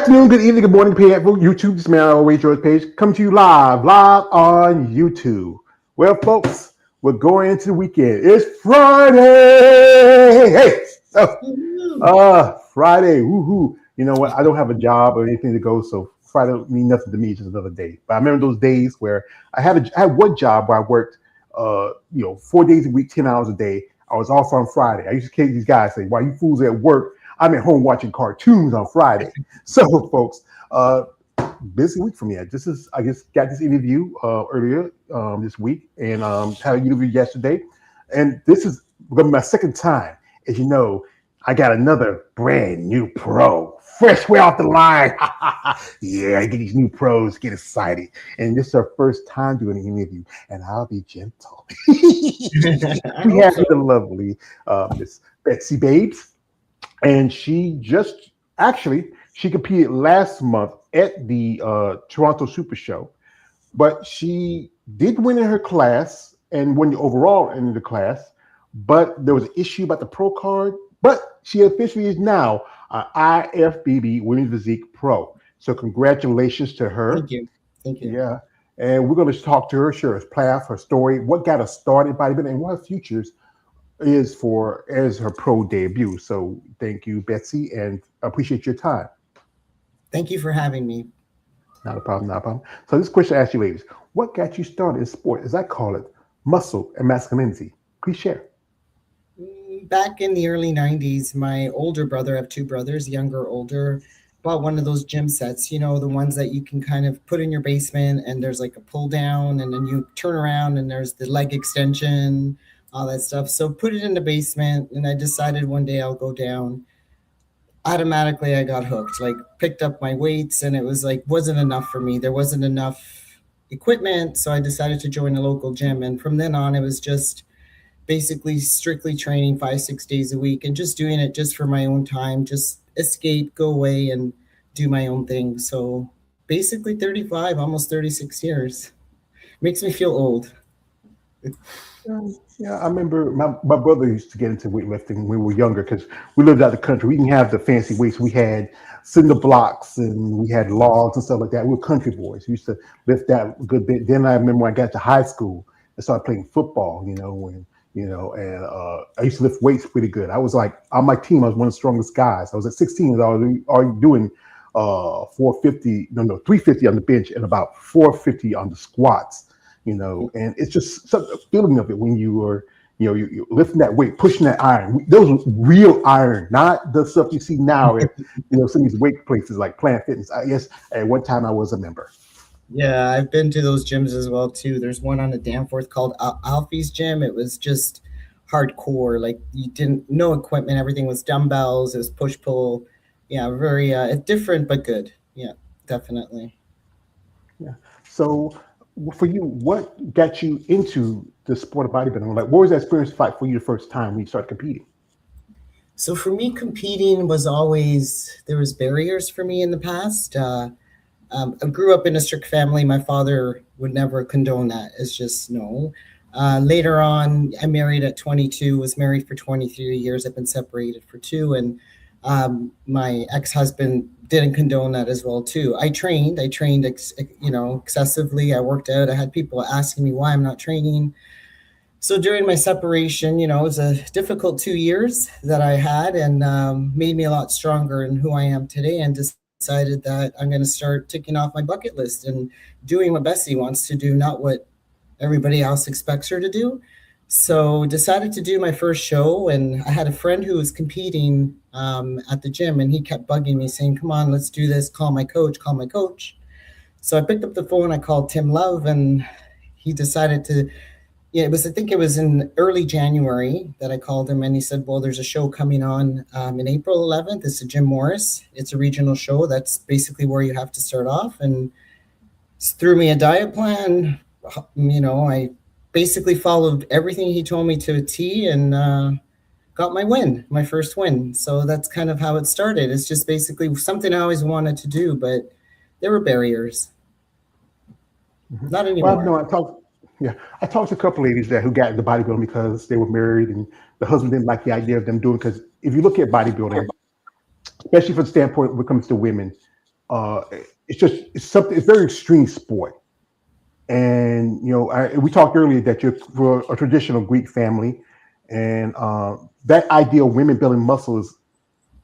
afternoon, good evening, good morning, people. YouTube, this man always George Page, come to you live on YouTube. Well, folks, we're going into the weekend. It's Friday. Hey, so Friday, woohoo. You know what? I don't have a job or anything to go, so Friday don't mean nothing to me. It's just another day. But I remember those days where I had one job where I worked, 4 days a week, 10 hours a day. I was off on Friday. I used to kid these guys say, "Why you fools at work? I'm at home watching cartoons on Friday." So, folks, busy week for me. I just got this interview earlier this week, and had an interview yesterday, and this is going to be my second time. As you know, I got another brand new pro, fresh way off the line. Yeah, I get these new pros, get excited, and this is our first time doing an interview, and I'll be gentle. I We hope have so. the lovely Miss Betsy Babes, and she just actually she competed last month at the Toronto Super Show, but she did win in her class and won the overall in the class. But there was an issue about the pro card. But she officially is now an IFBB Women's Physique Pro. So congratulations to Thank her. you. Thank you. Yeah. And we're going to talk to her, share her path, her story, what got her started bodybuilding, and what her futures is for as her pro debut. So thank you, Betsy, and I appreciate your time. Thank you for having me. Not a problem, not a problem. So this question I ask you, ladies, what got you started in sport, as I call it, muscle and masculinity? Please share. Back in the early 90s, my older brother, I have two brothers, younger, older, bought one of those gym sets, the ones that you can kind of put in your basement and there's like a pull down and then you turn around and there's the leg extension, all that stuff. So put it in the basement and I decided one day I'll go down. Automatically I got hooked, like picked up my weights and it was like wasn't enough for me. There wasn't enough equipment, so I decided to join a local gym and from then on it was just basically strictly training 5 6 days a week and just doing it just for my own time, just escape, go away and do my own thing. So basically 35, almost 36 years. Makes me feel old. Yeah, I remember my brother used to get into weightlifting when we were younger because we lived out the country. We didn't have the fancy weights. We had cinder blocks and we had logs and stuff like that. We were country boys. We used to lift that a good bit. Then I remember when I got to high school and started playing football, and I used to lift weights pretty good. I was like, on my team, I was one of the strongest guys. I was at 16, I was already doing 450, no, 350 on the bench and about 450 on the squats, and it's just such a feeling of it when you are, you're lifting that weight, pushing that iron. Those was real iron, not the stuff you see now at, some of these weight places like Planet Fitness. I guess at one time I was a member. Yeah, I've been to those gyms as well too. There's one on the Danforth called Alfie's Gym. It was just hardcore. Like you didn't no equipment. Everything was dumbbells. It was push pull. Yeah, very different but good. Yeah, definitely. Yeah. So for you, what got you into the sport of bodybuilding? Like, what was that experience like for you the first time when you started competing? So for me, competing was always there was barriers for me in the past. I grew up in a strict family. My father would never condone that. It's just no. Later on, I married at 22, was married for 23 years. I've been separated for two. And my ex-husband didn't condone that as well, too. I trained excessively. I worked out. I had people asking me why I'm not training. So during my separation, it was a difficult 2 years that I had and made me a lot stronger in who I am today and decided that I'm going to start ticking off my bucket list and doing what Bessie wants to do, not what everybody else expects her to do. So decided to do my first show and I had a friend who was competing at the gym and he kept bugging me saying, come on, let's do this. Call my coach, call my coach. So I picked up the phone. I called Tim Love and he decided to yeah, I think it was in early January that I called him and he said, well, there's a show coming on in April 11th. It's a Jim Morris. It's a regional show. That's basically where you have to start off. And threw me a diet plan. I basically followed everything he told me to a T and got my win, my first win. So that's kind of how it started. It's just basically something I always wanted to do, but there were barriers. Mhm. Not Well, anymore. no, I talked to a couple ladies there who got into bodybuilding because they were married and the husband didn't like the idea of them doing. Because if you look at bodybuilding, especially from the standpoint when it comes to women, uh, it's something. It's very extreme sport. And we talked earlier that you're for a traditional Greek family, and that idea of women building muscle is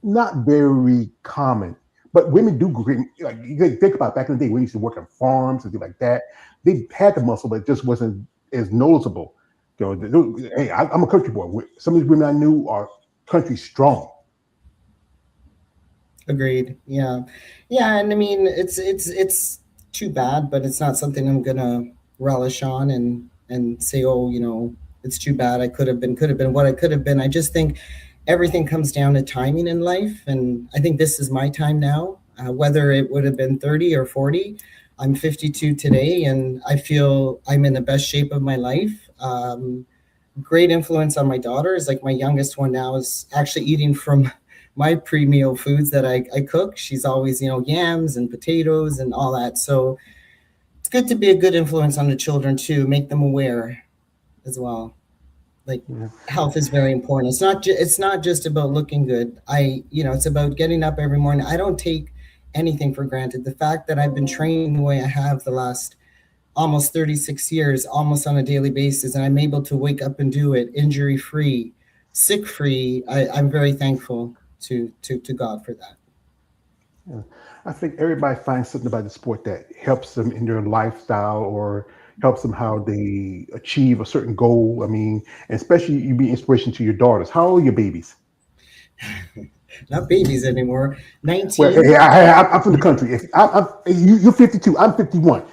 not very common. But women do great. Like you think about back in the day, when we used to work on farms and things like that. They had the muscle, but it just wasn't as noticeable. Hey, I'm a country boy. Some of these women I knew are country strong. Agreed. Yeah. Yeah, and I mean it's too bad, but it's not something I'm gonna relish on and say, oh, it's too bad. I could have been what I could have been. I just think everything comes down to timing in life, and I think this is my time now. Whether it would have been 30 or 40, I'm 52 today, and I feel I'm in the best shape of my life. Great influence on my daughters. Like my youngest one now is actually eating from my pre-meal foods that I cook. She's always, yams and potatoes and all that. So it's good to be a good influence on the children too, make them aware as well. Like Yeah. health is very important. It's not just about looking good. It's about getting up every morning. I don't take anything for granted. The fact that I've been training the way I have the last almost 36 years, almost on a daily basis, and I'm able to wake up and do it injury free, sick free. I'm very thankful to God for that. Yeah. I think everybody finds something about the sport that helps them in their lifestyle or helps them how they achieve a certain goal. I mean, and especially you be inspiration to your daughters. How old are your babies? Not babies anymore. Well, 19. I'm from the country. If you're 52, I'm 51.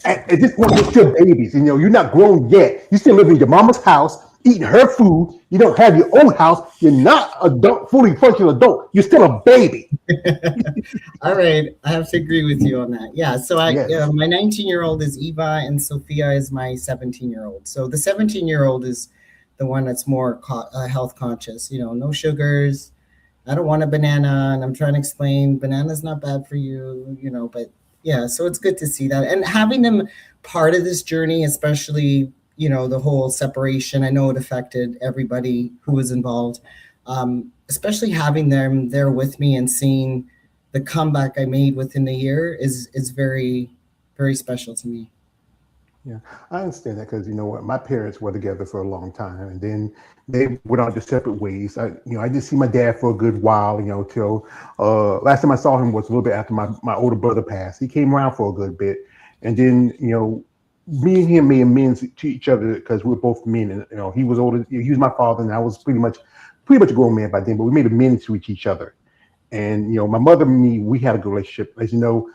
At this point, you're still babies. You're not grown yet. You still live in your mama's house, eating her food. You don't have your own house. You're not adult, fully functional adult. You're still a baby. All right, I have to agree with you on that. Yeah, so Yes. my 19-year-old is Eva, and Sophia is my 17-year-old. So the 17-year-old is the one that's more health conscious. No sugars. I don't want a banana, and I'm trying to explain banana's not bad for you. But yeah, so it's good to see that and having them part of this journey, especially the whole separation. I know it affected everybody who was involved, especially having them there with me and seeing the comeback I made within the year is very, very special to me. Yeah, I understand that because you know what, my parents were together for a long time, and then they went on their separate ways. I did see my dad for a good while, till last time I saw him was a little bit after my older brother passed. He came around for a good bit, and then me and him made amends to each other because we were both men, and he was older. He was my father, and I was pretty much a grown man by then. But we made amends to each other. And my mother and me, we had a good relationship. As you know,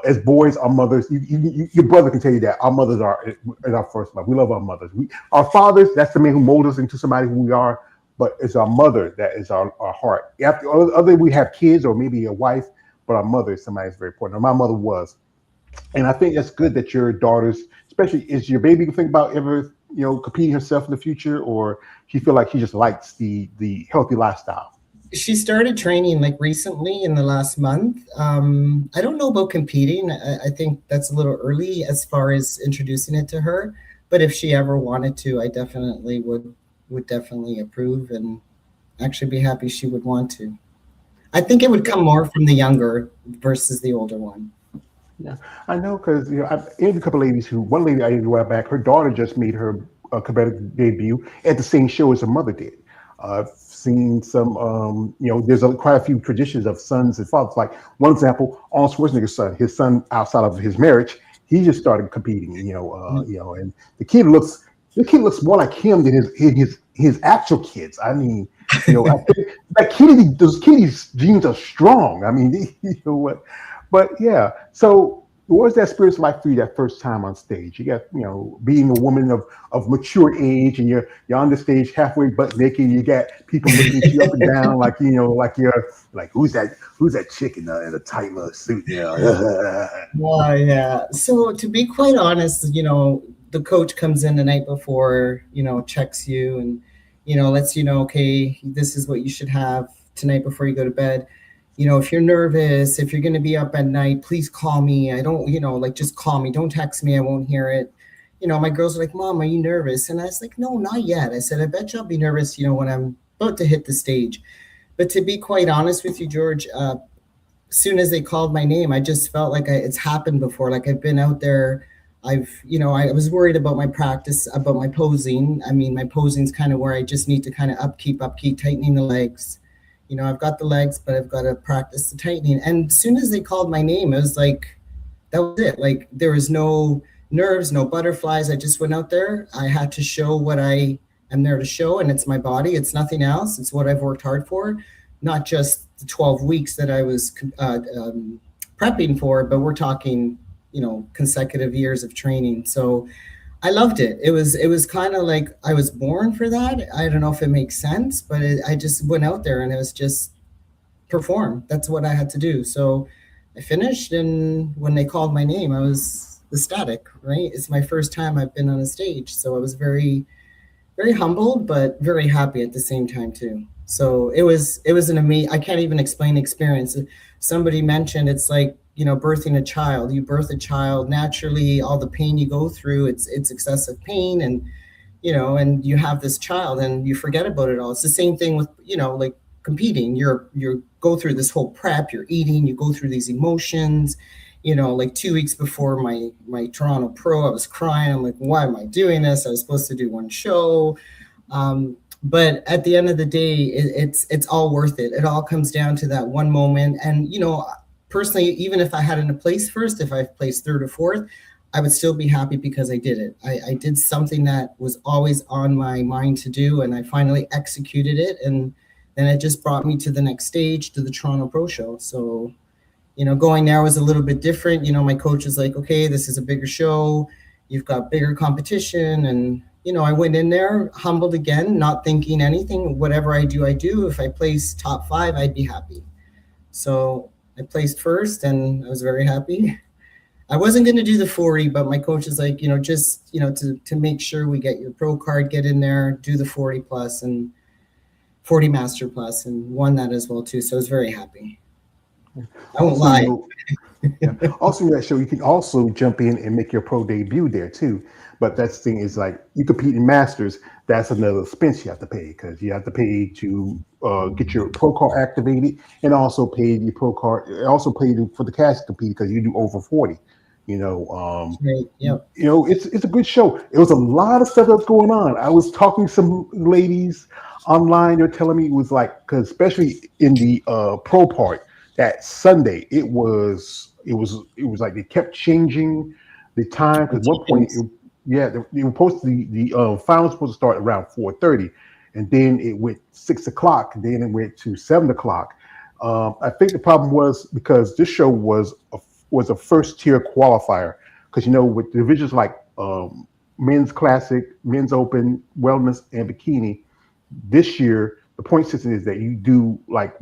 as boys, our mothers. Your brother can tell you that our mothers are our first love. We love our mothers. Our fathers, that's the man who molded us into somebody who we are. But it's our mother that is our heart. After other, we have kids or maybe a wife, but our mother is somebody that's very important. And my mother was, and I think that's good that your daughters, especially, is your baby think about ever competing herself in the future, or she feel like she just likes the healthy lifestyle. She started training like recently in the last month. I don't know about competing. I think that's a little early as far as introducing it to her. But if she ever wanted to, I definitely would definitely approve and actually be happy she would want to. I think it would come more from the younger versus the older one. Yeah, I know because I've interviewed a couple of ladies who. One lady I interviewed a while back, her daughter just made her competitive debut at the same show as her mother did. I've seen some, there's quite a few traditions of sons and fathers. Like one example, Arnold Schwarzenegger's son, his son outside of his marriage, he just started competing. And the kid looks more like him than his actual kids. I mean, I think those Kennedy's genes are strong. I mean, you know what? But yeah, so what was that experience like for you that first time on stage? You got, being a woman of mature age, and you're on the stage halfway butt naked. You got people looking at you up and down, like like you're like, who's that chick in a tight little suit? Well, yeah. So to be quite honest, the coach comes in the night before, checks you and, lets you know, okay, this is what you should have tonight before you go to bed. If you're nervous, if you're going to be up at night, please call me. I don't, just call me. Don't text me. I won't hear it. My girls are like, Mom, are you nervous? And I was like, no, not yet. I said, I bet you I'll be nervous, when I'm about to hit the stage. But to be quite honest with you, George, soon as they called my name, I just felt like it's happened before. Like I've been out there. I was worried about my practice, about my posing. I mean, my posing's kind of where I just need to kind of upkeep, tightening the legs. I've got the legs, but I've got to practice the tightening. And as soon as they called my name, it was like, that was it. Like there was no nerves, no butterflies. I just went out there. I had to show what I am there to show, and it's my body. It's nothing else. It's what I've worked hard for, not just the 12 weeks that I was prepping for, but we're talking, consecutive years of training. So I loved it. It was kind of like I was born for that. I don't know if it makes sense, but I just went out there and it was just perform. That's what I had to do. So I finished, and when they called my name, I was ecstatic, right? It's my first time I've been on a stage. So I was very, very humbled, but very happy at the same time too. So it was an amazing, I can't even explain the experience. Somebody mentioned it's like, birthing a child. You birth a child naturally, all the pain you go through, it's excessive pain, and you have this child and you forget about it all. It's the same thing with, like competing. You go through this whole prep, you're eating, you go through these emotions. Like 2 weeks before my Toronto Pro, I was crying. I'm like, why am I doing this? I was supposed to do one show. But at the end of the day, it's all worth it. It all comes down to that one moment. And, personally, even if I hadn't placed first, if I placed third or fourth, I would still be happy because I did it. I did something that was always on my mind to do, and I finally executed it. And then it just brought me to the next stage, to the Toronto Pro Show. So, going there was a little bit different. My coach was like, okay, this is a bigger show. You've got bigger competition. And, I went in there humbled again, not thinking anything. Whatever I do, I do. If I place top 5, I'd be happy. So I placed first and I was very happy. I wasn't going to do the 40, but my coach is like, just, to make sure we get your pro card, get in there, do the 40 plus and 40 master plus, and won that as well too. So I was very happy. I won't lie. Yeah. Also, in that show, you can also jump in and make your pro debut there too. But that's the thing is, like, you compete in masters. That's another expense you have to pay, because you have to pay to get your pro card activated, and also pay your pro card. Also pay for the cash to compete because you do over 40. Right. Yep. It's a good show. It was a lot of stuff that's going on. I was talking to some ladies online. They're telling me it was like, because especially in the pro part, that Sunday it was like they kept changing the time, because one point they were supposed to, the final was supposed to start around 4:30, and then it went 6 o'clock, and then it went to 7 o'clock. I think the problem was because this show was a first tier qualifier, because with divisions like men's classic, men's open, wellness, and bikini, this year the point system is that you do like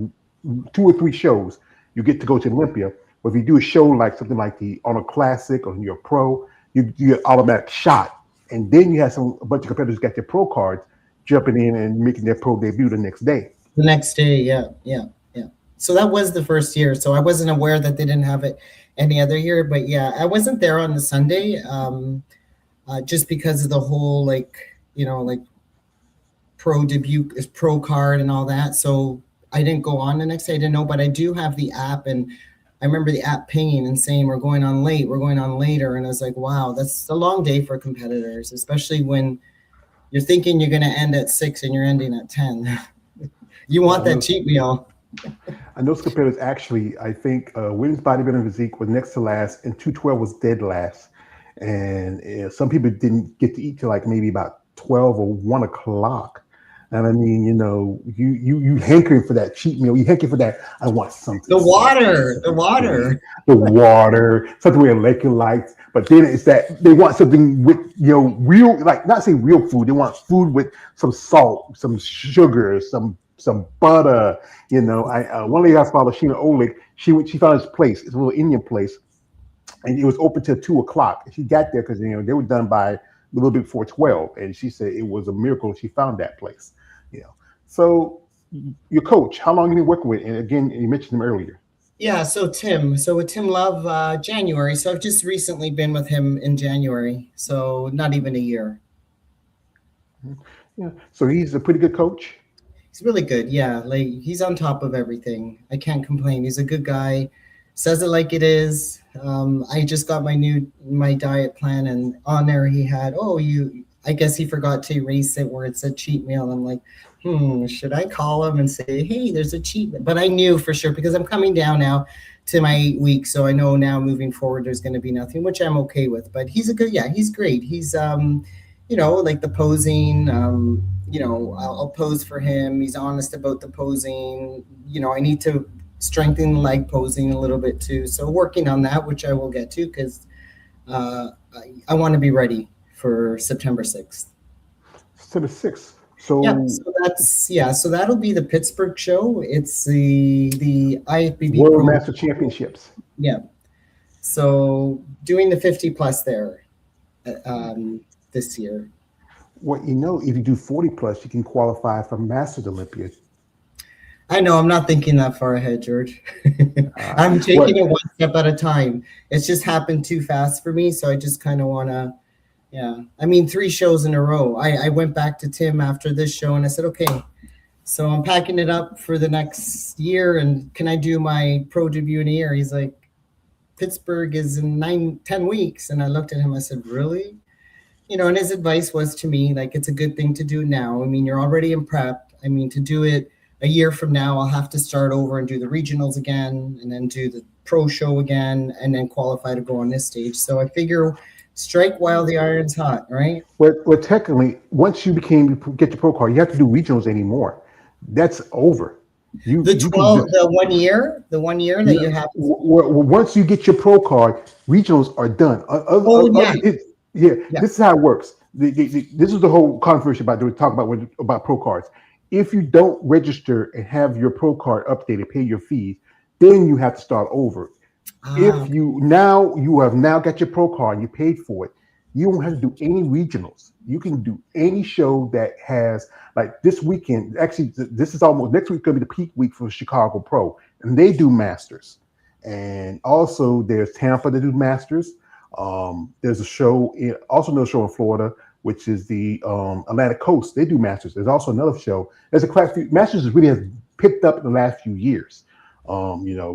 2 or 3 shows, you get to go to Olympia. But if you do a show like something like the on a classic or you're a pro, you get automatic shot. And then you have a bunch of competitors got their pro cards jumping in and making their pro debut the next day. The next day, yeah. So that was the first year. So I wasn't aware that they didn't have it any other year. But yeah, I wasn't there on the Sunday, just because of the whole like pro debut, pro card and all that. So I didn't go on the next day. I didn't know, but I do have the app, and I remember the app pinging and saying, we're going on later. And I was like, wow, that's a long day for competitors, especially when you're thinking you're going to end at 6 and you're ending at 10. You want that cheat meal. And those competitors actually, I think women's bodybuilding physique was next to last, and 212 was dead last. And some people didn't get to eat till like maybe about 12 or 1 o'clock. And I mean, you hankering for that cheat meal. You hankering for that. I want something. The water, something with electrolytes. But then it's that they want something with real, like, not say real food. They want food with some salt, some sugar, some butter. One lady I followed, Sheena Oleg. She found this place. It's a little Indian place, and it was open till 2 o'clock. She got there because they were done by a little bit before 12, and she said it was a miracle she found that place. So your coach, how long have you been working with? And again, you mentioned him earlier. Yeah, so Tim. So with Tim Love, January. So I've just recently been with him in January. So not even a year. Yeah. So he's a pretty good coach. He's He's really good. Yeah, like he's on top of everything. I can't complain. He's a good guy. Says it like it is. I just got my diet plan, and on there he had, oh, you. I guess he forgot to erase it where it said cheat meal. I'm like, should I call him and say, hey, there's a cheat meal? But I knew for sure because I'm coming down now to my 8 weeks, so I know now moving forward there's going to be nothing, which I'm okay with. But he's a good, yeah, he's great. He's like the posing. I'll pose for him. He's honest about the posing. I need to strengthen the leg posing a little bit too. So working on that, which I will get to because I want to be ready for September 6th. September 6th. Yeah, so that'll be the Pittsburgh show. It's the IFBB World Master Championships. Yeah. So doing the 50 plus there this year. Well, if you do 40 plus, you can qualify for Masters Olympia. I know, I'm not thinking that far ahead, George. I'm taking it one step at a time. It's just happened too fast for me, so I just kind of want to, 3 shows in a row. I went back to Tim after this show, and I said, okay, so I'm packing it up for the next year, and can I do my pro debut in a year? He's like, Pittsburgh is in 10 weeks. And I looked at him, I said, really? And his advice was to me, like, it's a good thing to do now. I mean, you're already in prep. I mean, to do it a year from now, I'll have to start over and do the regionals again, and then do the pro show again, and then qualify to go on this stage. So I figure strike while the iron's hot, right? Well, technically, once you get your pro card, you have to do regionals anymore. That's over. The 1 year that you have. Once you get your pro card, regionals are done. This is how it works. This is the whole controversy about pro cards. If you don't register and have your pro card updated, pay your fees, then you have to start over. If you have now got your pro card and you paid for it, you don't have to do any regionals. You can do any show that has, like this weekend. Actually, this is almost next week. Going to be the peak week for Chicago Pro, and they do Masters. And also there's Tampa that do Masters. There's a show another show in Florida, which is the Atlantic Coast. They do Masters. There's also another show. There's a class. Masters really has picked up in the last few years.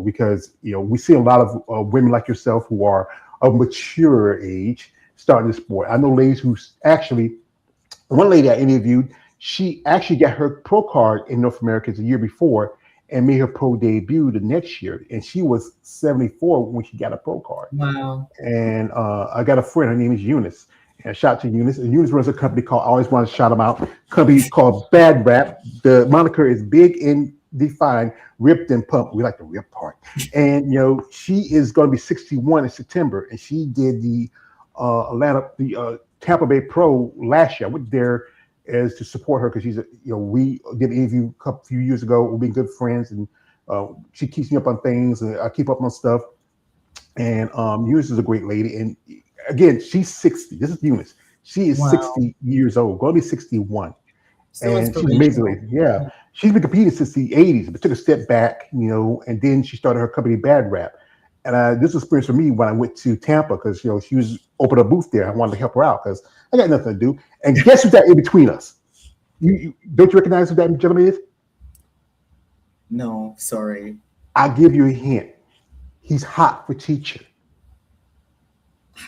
Because we see a lot of women like yourself who are of mature age starting the sport. I know ladies one lady I interviewed, she actually got her pro card in North America the year before and made her pro debut the next year. And she was 74 when she got a pro card. Wow. And I got a friend, her name is Eunice. And shout out to Eunice. And Eunice runs a company called, I always want to shout them out, company called Bad Rap. The moniker is Big and Defined, Ripped and Pumped. We like the rip part. And, she is going to be 61 in September. And she did the Tampa Bay Pro last year. I went there as to support her because she's we did an interview a few years ago. We've been good friends, and she keeps me up on things, and I keep up on stuff. And Eunice is a great lady. And again, she's 60. This is Eunice. She is 60 years old, going to be 61. So and she's amazing. Yeah. She's been competing since the 80s, but took a step back, and then she started her company Bad Rap. And this was experience for me when I went to Tampa because, she was opening a booth there. I wanted to help her out because I got nothing to do. And guess who's that in between us? Don't you recognize who that gentleman is? No, sorry. I'll give you a hint. He's hot for teacher.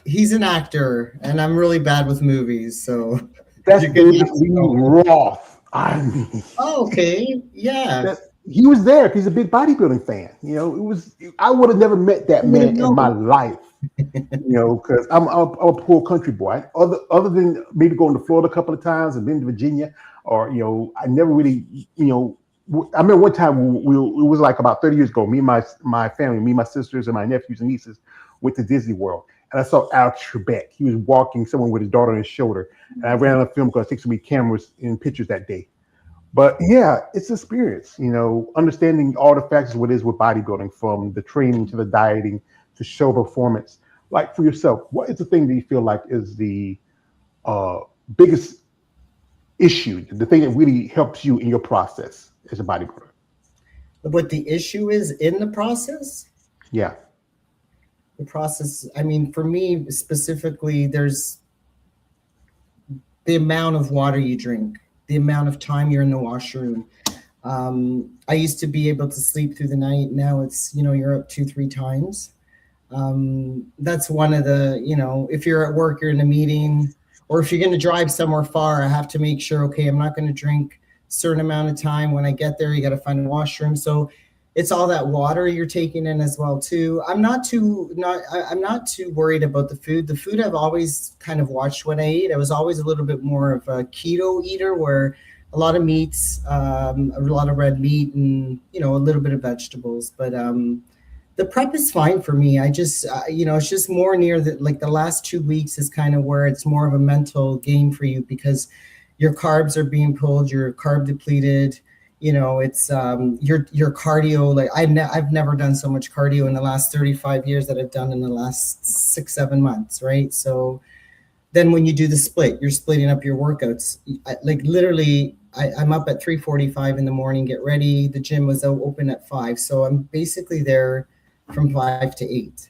He's an actor, and I'm really bad with movies, so that's David Lee Roth. I mean, okay, yeah. He was there because he's a big bodybuilding fan. I would have never met that man in my life. Because I'm a poor country boy. Other than maybe going to Florida a couple of times and been to Virginia, or I never really, I remember one time it was like about 30 years ago. Me and my family, me, my sisters, and my nephews and nieces went to Disney World. And I saw Alex Trebek. He was walking someone with his daughter on his shoulder. And I ran on a film because I took so many cameras and pictures that day. But yeah, it's experience, understanding all the factors of what it is with bodybuilding, from the training to the dieting to show performance. Like for yourself, what is the thing that you feel like is the biggest issue, the thing that really helps you in your process as a bodybuilder? What the issue is in the process? Yeah. The process, for me specifically, there's the amount of water you drink, the amount of time you're in the washroom. I used to be able to sleep through the night. Now it's, you're up 2, 3 times. That's one of the, if you're at work, you're in a meeting, or if you're going to drive somewhere far, I have to make sure, okay, I'm not going to drink a certain amount of time. When I get there, you got to find a washroom. So it's all that water you're taking in as well too. I'm not too worried about the food. The food, I've always kind of watched what I eat. I was always a little bit more of a keto eater, where a lot of meats, a lot of red meat, and a little bit of vegetables. But the prep is fine for me. I just, it's just more near the last 2 weeks is kind of where it's more of a mental game for you, because your carbs are being pulled, you're carb depleted. It's your cardio. Like I've never done so much cardio in the last 35 years that I've done in the last 6, 7 months, right? So then when you do the split, you're splitting up your workouts. Like literally, I'm up at 3:45 in the morning, get ready. The gym was open at 5. So I'm basically there from 5 to 8,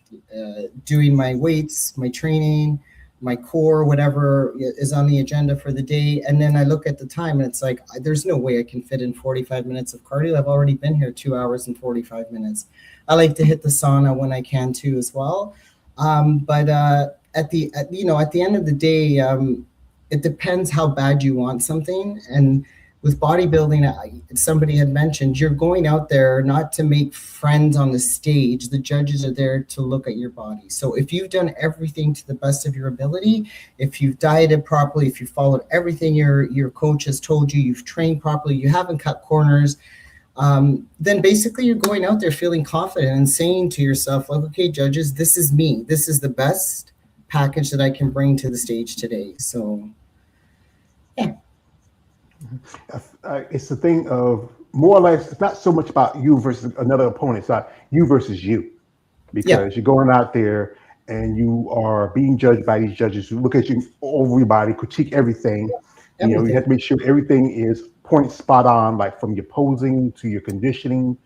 doing my weights, my training, my core, whatever is on the agenda for the day. And then I look at the time and it's like, there's no way I can fit in 45 minutes of cardio. I've already been here 2 hours and 45 minutes. I like to hit the sauna when I can too as well. But at the end of the day, it depends how bad you want something. And with bodybuilding, somebody had mentioned, you're going out there not to make friends on the stage. The judges are there to look at your body. So if you've done everything to the best of your ability, if you've dieted properly, if you followed everything your coach has told you, you've trained properly, you haven't cut corners, then basically you're going out there feeling confident and saying to yourself, like, okay, judges, this is me. This is the best package that I can bring to the stage today. So, yeah. It's the thing of more or less, it's not so much about you versus another opponent. It's not you versus you, because you're going out there and you are being judged by these judges who look at you over your body, critique everything. You have to make sure everything is point spot on, like from your posing to your conditioning.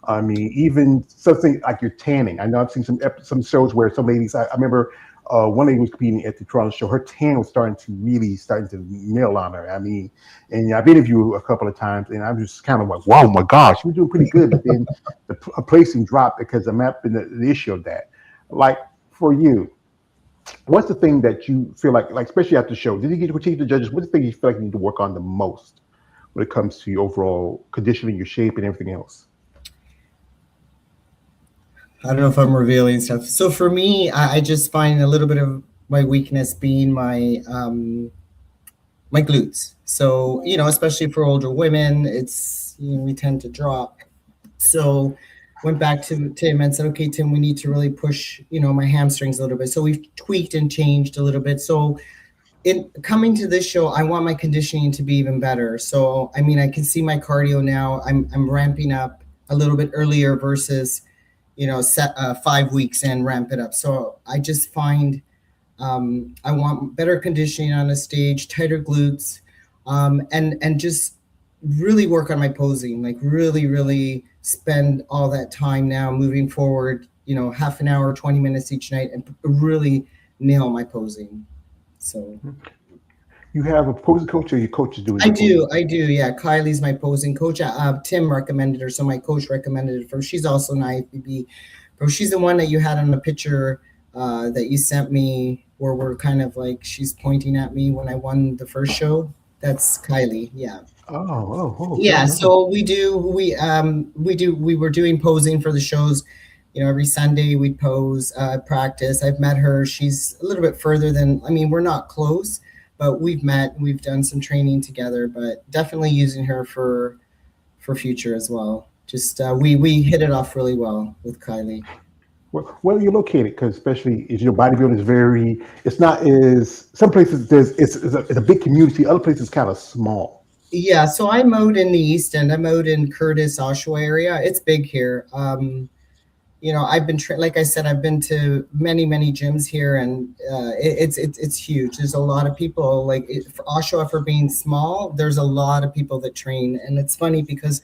I mean, even something like your tanning. I know I've seen some shows where some ladies, I remember one lady was competing at the Toronto show. Her tan was starting to nail on her. I mean, and I've interviewed her a couple of times, and I'm just kind of like, wow, my gosh, she was doing pretty good. But then the placing dropped because I'm having the issue of that. Like for you, what's the thing that you feel like especially after the show, did you get to critique the judges? What's the thing you feel like you need to work on the most when it comes to your overall conditioning, your shape, and everything else? I don't know if I'm revealing stuff. So for me, I just find a little bit of my weakness being my my glutes. So, especially for older women, it's, we tend to drop. So went back to Tim and said, okay, Tim, we need to really push, my hamstrings a little bit. So we've tweaked and changed a little bit. So in coming to this show, I want my conditioning to be even better. So, I mean, I can see my cardio now. I'm ramping up a little bit earlier versus, set 5 weeks and ramp it up. So I just find I want better conditioning on the stage, tighter glutes, and just really work on my posing, like really, really spend all that time now moving forward, half an hour, 20 minutes each night, and really nail my posing. So you have a posing coach, or your coach is doing? I do. Yeah, Kylie's my posing coach. Tim recommended her, so my coach recommended it for her. She's also an IFBB, but she's the one that you had on the picture that you sent me, where we're kind of like, she's pointing at me when I won the first show. That's Kylie. Yeah. Oh. Yeah. So we were doing posing for the shows. Every Sunday we'd pose, practice. I've met her. She's a little bit further than, we're not close, but we've met, we've done some training together, but definitely using her for future as well. Just, we hit it off really well with Kylie. Where are you located? Because especially if your bodybuilding is it's not as, some places it's a big community, other places kind of small. Yeah, so I'm out in the East End. I'm out in Curtis, Oshawa area. It's big here. I've been like I said, I've been to many gyms here, and it's huge. There's a lot of people, like for Oshawa, for being small, there's a lot of people that train, and it's funny because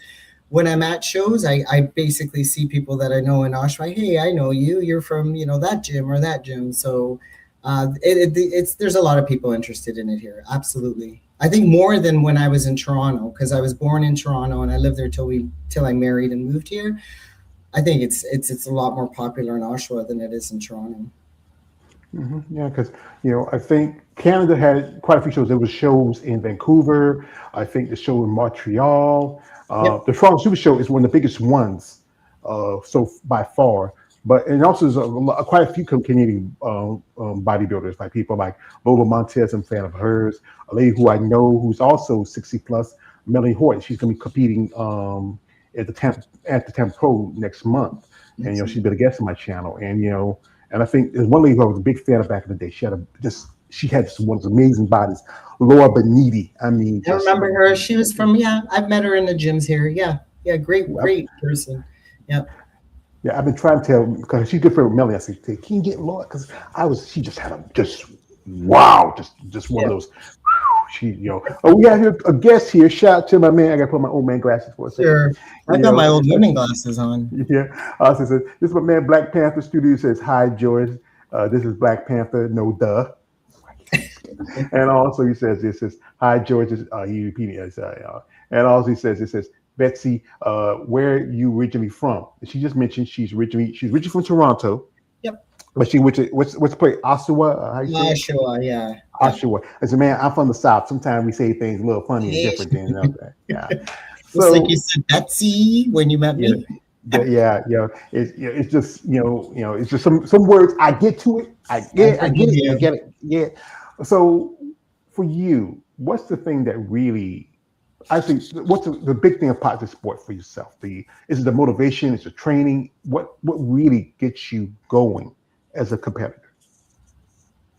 when I'm at shows, I basically see people that I know in Oshawa. Hey, I know you. You're from, that gym or that gym. So It's there's a lot of people interested in it here. Absolutely, I think more than when I was in Toronto, because I was born in Toronto and I lived there till I married and moved here. I think it's a lot more popular in Oshawa than it is in Toronto. Yeah, because I think Canada had quite a few shows. There was shows in Vancouver. I think the show in Montreal. Yep. The Toronto Super Show is one of the biggest ones, so by far. But and also there's quite a few Canadian bodybuilders, like people like Lola Montez. I'm a fan of hers. A lady who I know who's also 60 plus, Melanie Horton. She's going to be competing at the Tampa Pro next month, and she's been a guest on my channel, and I think there's one lady who I was a big fan of back in the day. She had just one of those amazing bodies, Laura Beniti. I mean, I remember her. She was from, yeah, I've met her in the gyms here. Yeah. Yeah. Great person. Yeah. Yeah, I've been trying to tell because she's good friend with Melanie. I said, "Hey, can you get Laura?" Because she just had wow, just one of those. Oh, we got here a guest here. Shout out to my man. I got to put my old man glasses for a second. Sure. I got my old women glasses on. Yeah. So this is my man Black Panther Studio says, "Hi, George. This is Black Panther. No duh." And also he says, "This is hi, George." He repeated it. And also he says, "It says Betsy, where you originally from?" And she just mentioned she's originally from Toronto. Yep. But she went to what's the place? Oshawa? Oshawa, yeah. Oshawa. I said, man, I'm from the South. Sometimes we say things a little funny and different than that. Yeah. So, like you said, Betsy when you met me. Yeah. It's just it's just some words. I get to it. I get it. Yeah. So for you, what's the thing that really? I think what's the big thing of positive sport for yourself? Is it the motivation? Is it the training? What really gets you going as a competitor?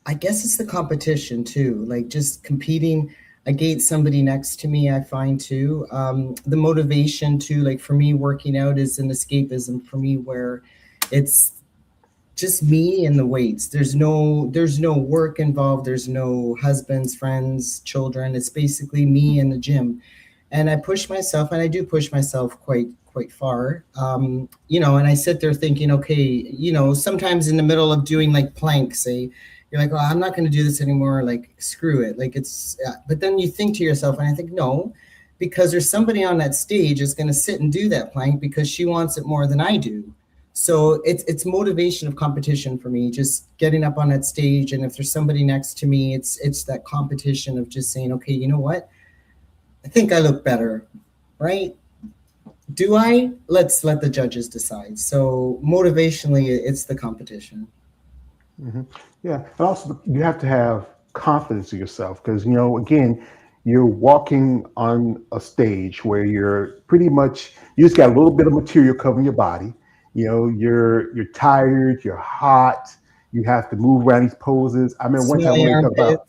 I guess it's the competition too, like just competing against somebody next to me. I find too, the motivation too, like for me, working out is an escapism for me, where it's just me and the weights. There's no work involved. There's no husbands, friends, children. It's basically me in the gym, and I push myself, and I do push myself quite far. And I sit there thinking, okay, sometimes in the middle of doing like planks, say you're like, oh, I'm not going to do this anymore. Like, screw it. Like but then you think to yourself, and I think, no, because there's somebody on that stage is going to sit and do that plank because she wants it more than I do. So it's motivation of competition for me, just getting up on that stage. And if there's somebody next to me, it's that competition of just saying, okay, you know what? I think I look better, right? Do I? Let's let the judges decide. So motivationally, it's the competition. Mm-hmm. Yeah, and also you have to have confidence in yourself because again, you're walking on a stage where you're pretty much you just got a little bit of material covering your body. You're tired, you're hot, you have to move around these poses. I remember one time when we talked about,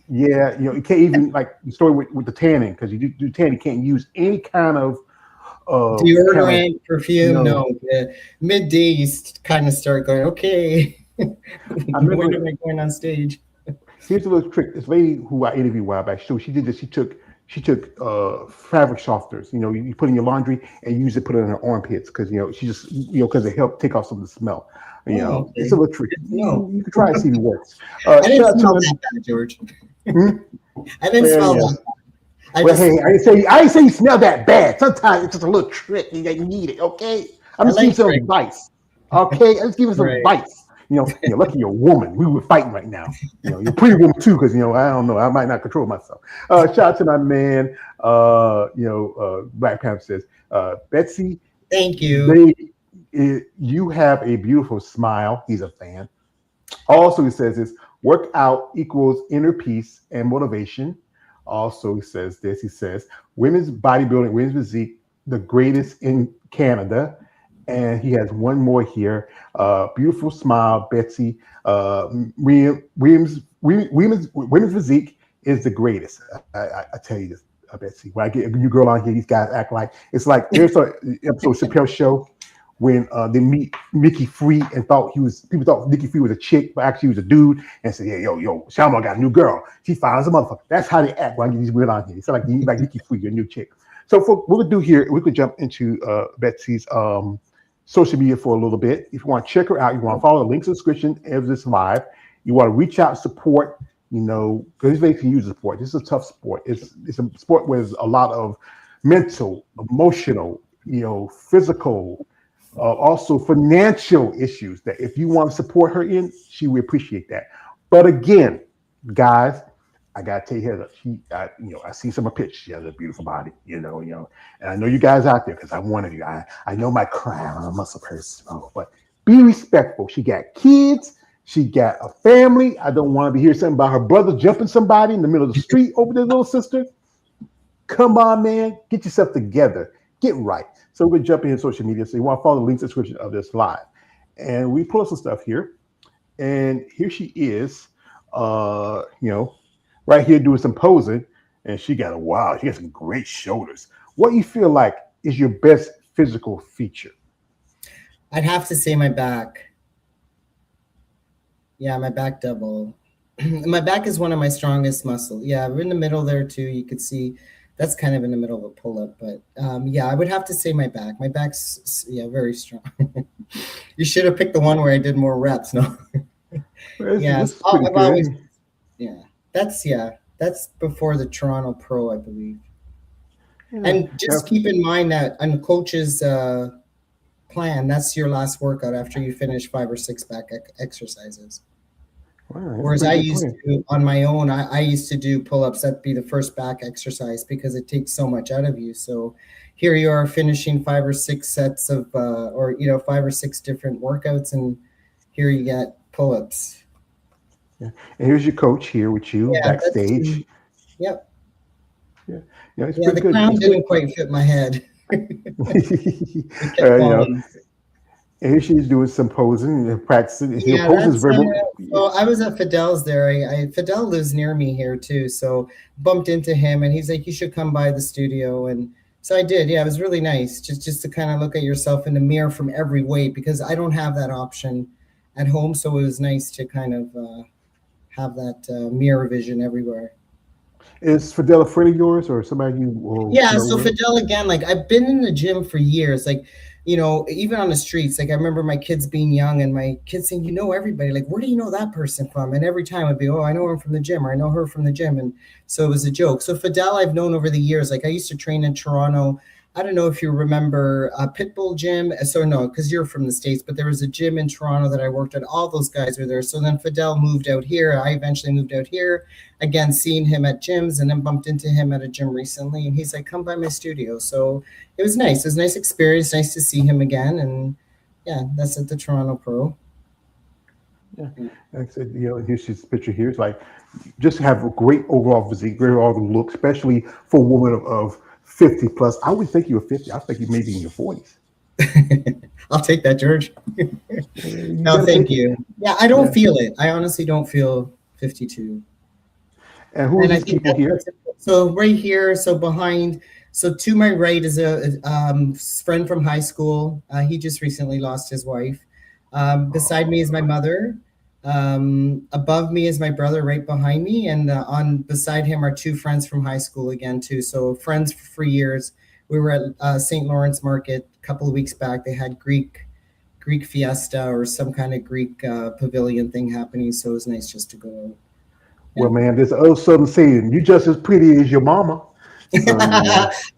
you can't even like the story with the tanning because you do tanning, you can't use any kind of deodorant, perfume. No, midday you kind of start going, okay. When am I going on stage? Here's a little trick. This lady who I interviewed a while back, so she did this. She took fabric softeners. You put in your laundry and use it, put it in her armpits because she just because it helped take off some of the smell. Okay. It's a little trick. You can try and see if it works. I didn't smell that bad, George. I didn't smell that bad. I didn't say you smell that bad. Sometimes it's just a little trick. You need it. Okay. I'm just giving some advice. Okay. I'm just giving some advice. You're lucky you're a woman. We were fighting right now. You're a pretty woman too, because I don't know. I might not control myself. Shout out to my man. Black Panther says, Betsy. Thank you. You have a beautiful smile. He's a fan. Also, he says this: work out equals inner peace and motivation. Also, he says this. He says women's bodybuilding, women's physique, the greatest in Canada. And he has one more here. Beautiful smile, Betsy. Women's physique is the greatest. I tell you this, Betsy. When I get a new girl on here, these guys act like it's like there's an episode of Chappelle Show when they meet Mickey Free and people thought Mickey Free was a chick, but actually he was a dude, and said, "Yeah, yo, Shalma got a new girl. She finds a motherfucker." That's how they act when I get these women on here. It's like Mickey Free, your new chick. So what we'll do here, we could jump into Betsy's social media for a little bit. If you want to check her out, you want to follow the links in the description of this live. You want to reach out, support. Because they can use support. This is a tough sport. It's a sport where there's a lot of mental, emotional, physical, also financial issues. That if you want to support her in, she will appreciate that. But again, guys, I gotta tell you, I see some of her pictures. She has a beautiful body, and I know you guys out there because I'm one of you. I know my crown, a muscle person, but be respectful. She got kids. She got a family. I don't want to hear something about her brother jumping somebody in the middle of the street over their little sister. Come on, man. Get yourself together. Get right. So we're going to jump in social media. So you want to follow the link description of this live. And we pull up some stuff here. And here she is, right here doing some posing. And she got she got some great shoulders. What you feel like is your best physical feature? I'd have to say my back. Yeah, my back double. My back is one of my strongest muscles. Yeah, we're in the middle there too. You could see that's kind of in the middle of a pull-up. But yeah, I would have to say my back. My back's, very strong. You should have picked the one where I did more reps. No. Yeah. That's before the Toronto Pro, I believe. Yeah. And just keep in mind that on coach's plan, that's your last workout after you finish 5 or 6 back exercises. Wow, whereas I used to, on my own, I used to do pull-ups. That'd be the first back exercise because it takes so much out of you. So here you are finishing 5 or 6 sets of, 5 or 6 different workouts, and here you get pull-ups. Yeah. And here's your coach here with you backstage. Yep. Yeah, it's pretty good. Crown didn't quite fit my head. And here she's doing some posing and practicing. Yeah, so I was at Fidel's there. Fidel lives near me here too, so bumped into him, and he's like, "You should come by the studio." And so I did. Yeah, it was really nice just to kind of look at yourself in the mirror from every weight because I don't have that option at home. So it was nice to kind of have that mirror vision everywhere. Is Fidel a friend of yours or somebody you? So Fidel, again, like I've been in the gym for years, like, even on the streets, like I remember my kids being young and my kids saying, everybody, like, where do you know that person from? And every time I'd be, I know him from the gym, or I know her from the gym. And so it was a joke. So Fidel, I've known over the years, like I used to train in Toronto. I don't know if you remember Pitbull Gym. So no, because you're from the States, but there was a gym in Toronto that I worked at. All those guys were there. So then Fidel moved out here. I eventually moved out here, again, seeing him at gyms, and then bumped into him at a gym recently. And he's like, come by my studio. So it was nice. It was a nice experience. Nice to see him again. And yeah, that's at the Toronto Pro. Yeah, like I said, here's his picture here. It's like, just have a great overall physique, great overall look, especially for a woman of 50 plus. I would think you were 50. I think you may be in your 40s. I'll take that, George. No, thank you. Yeah, I don't feel it. I honestly don't feel 52. And who are these people here? So right here, so behind, so to my right is a friend from high school. He just recently lost his wife. Beside me is my mother. Above me is my brother right behind me, and on beside him are 2 friends from high school again too. So friends for years. We were at St. Lawrence Market a couple of weeks back. They had Greek fiesta or some kind of Greek pavilion thing happening. So it was nice just to go. Well, man, there's an old Southern saying, "You just as pretty as your mama." So,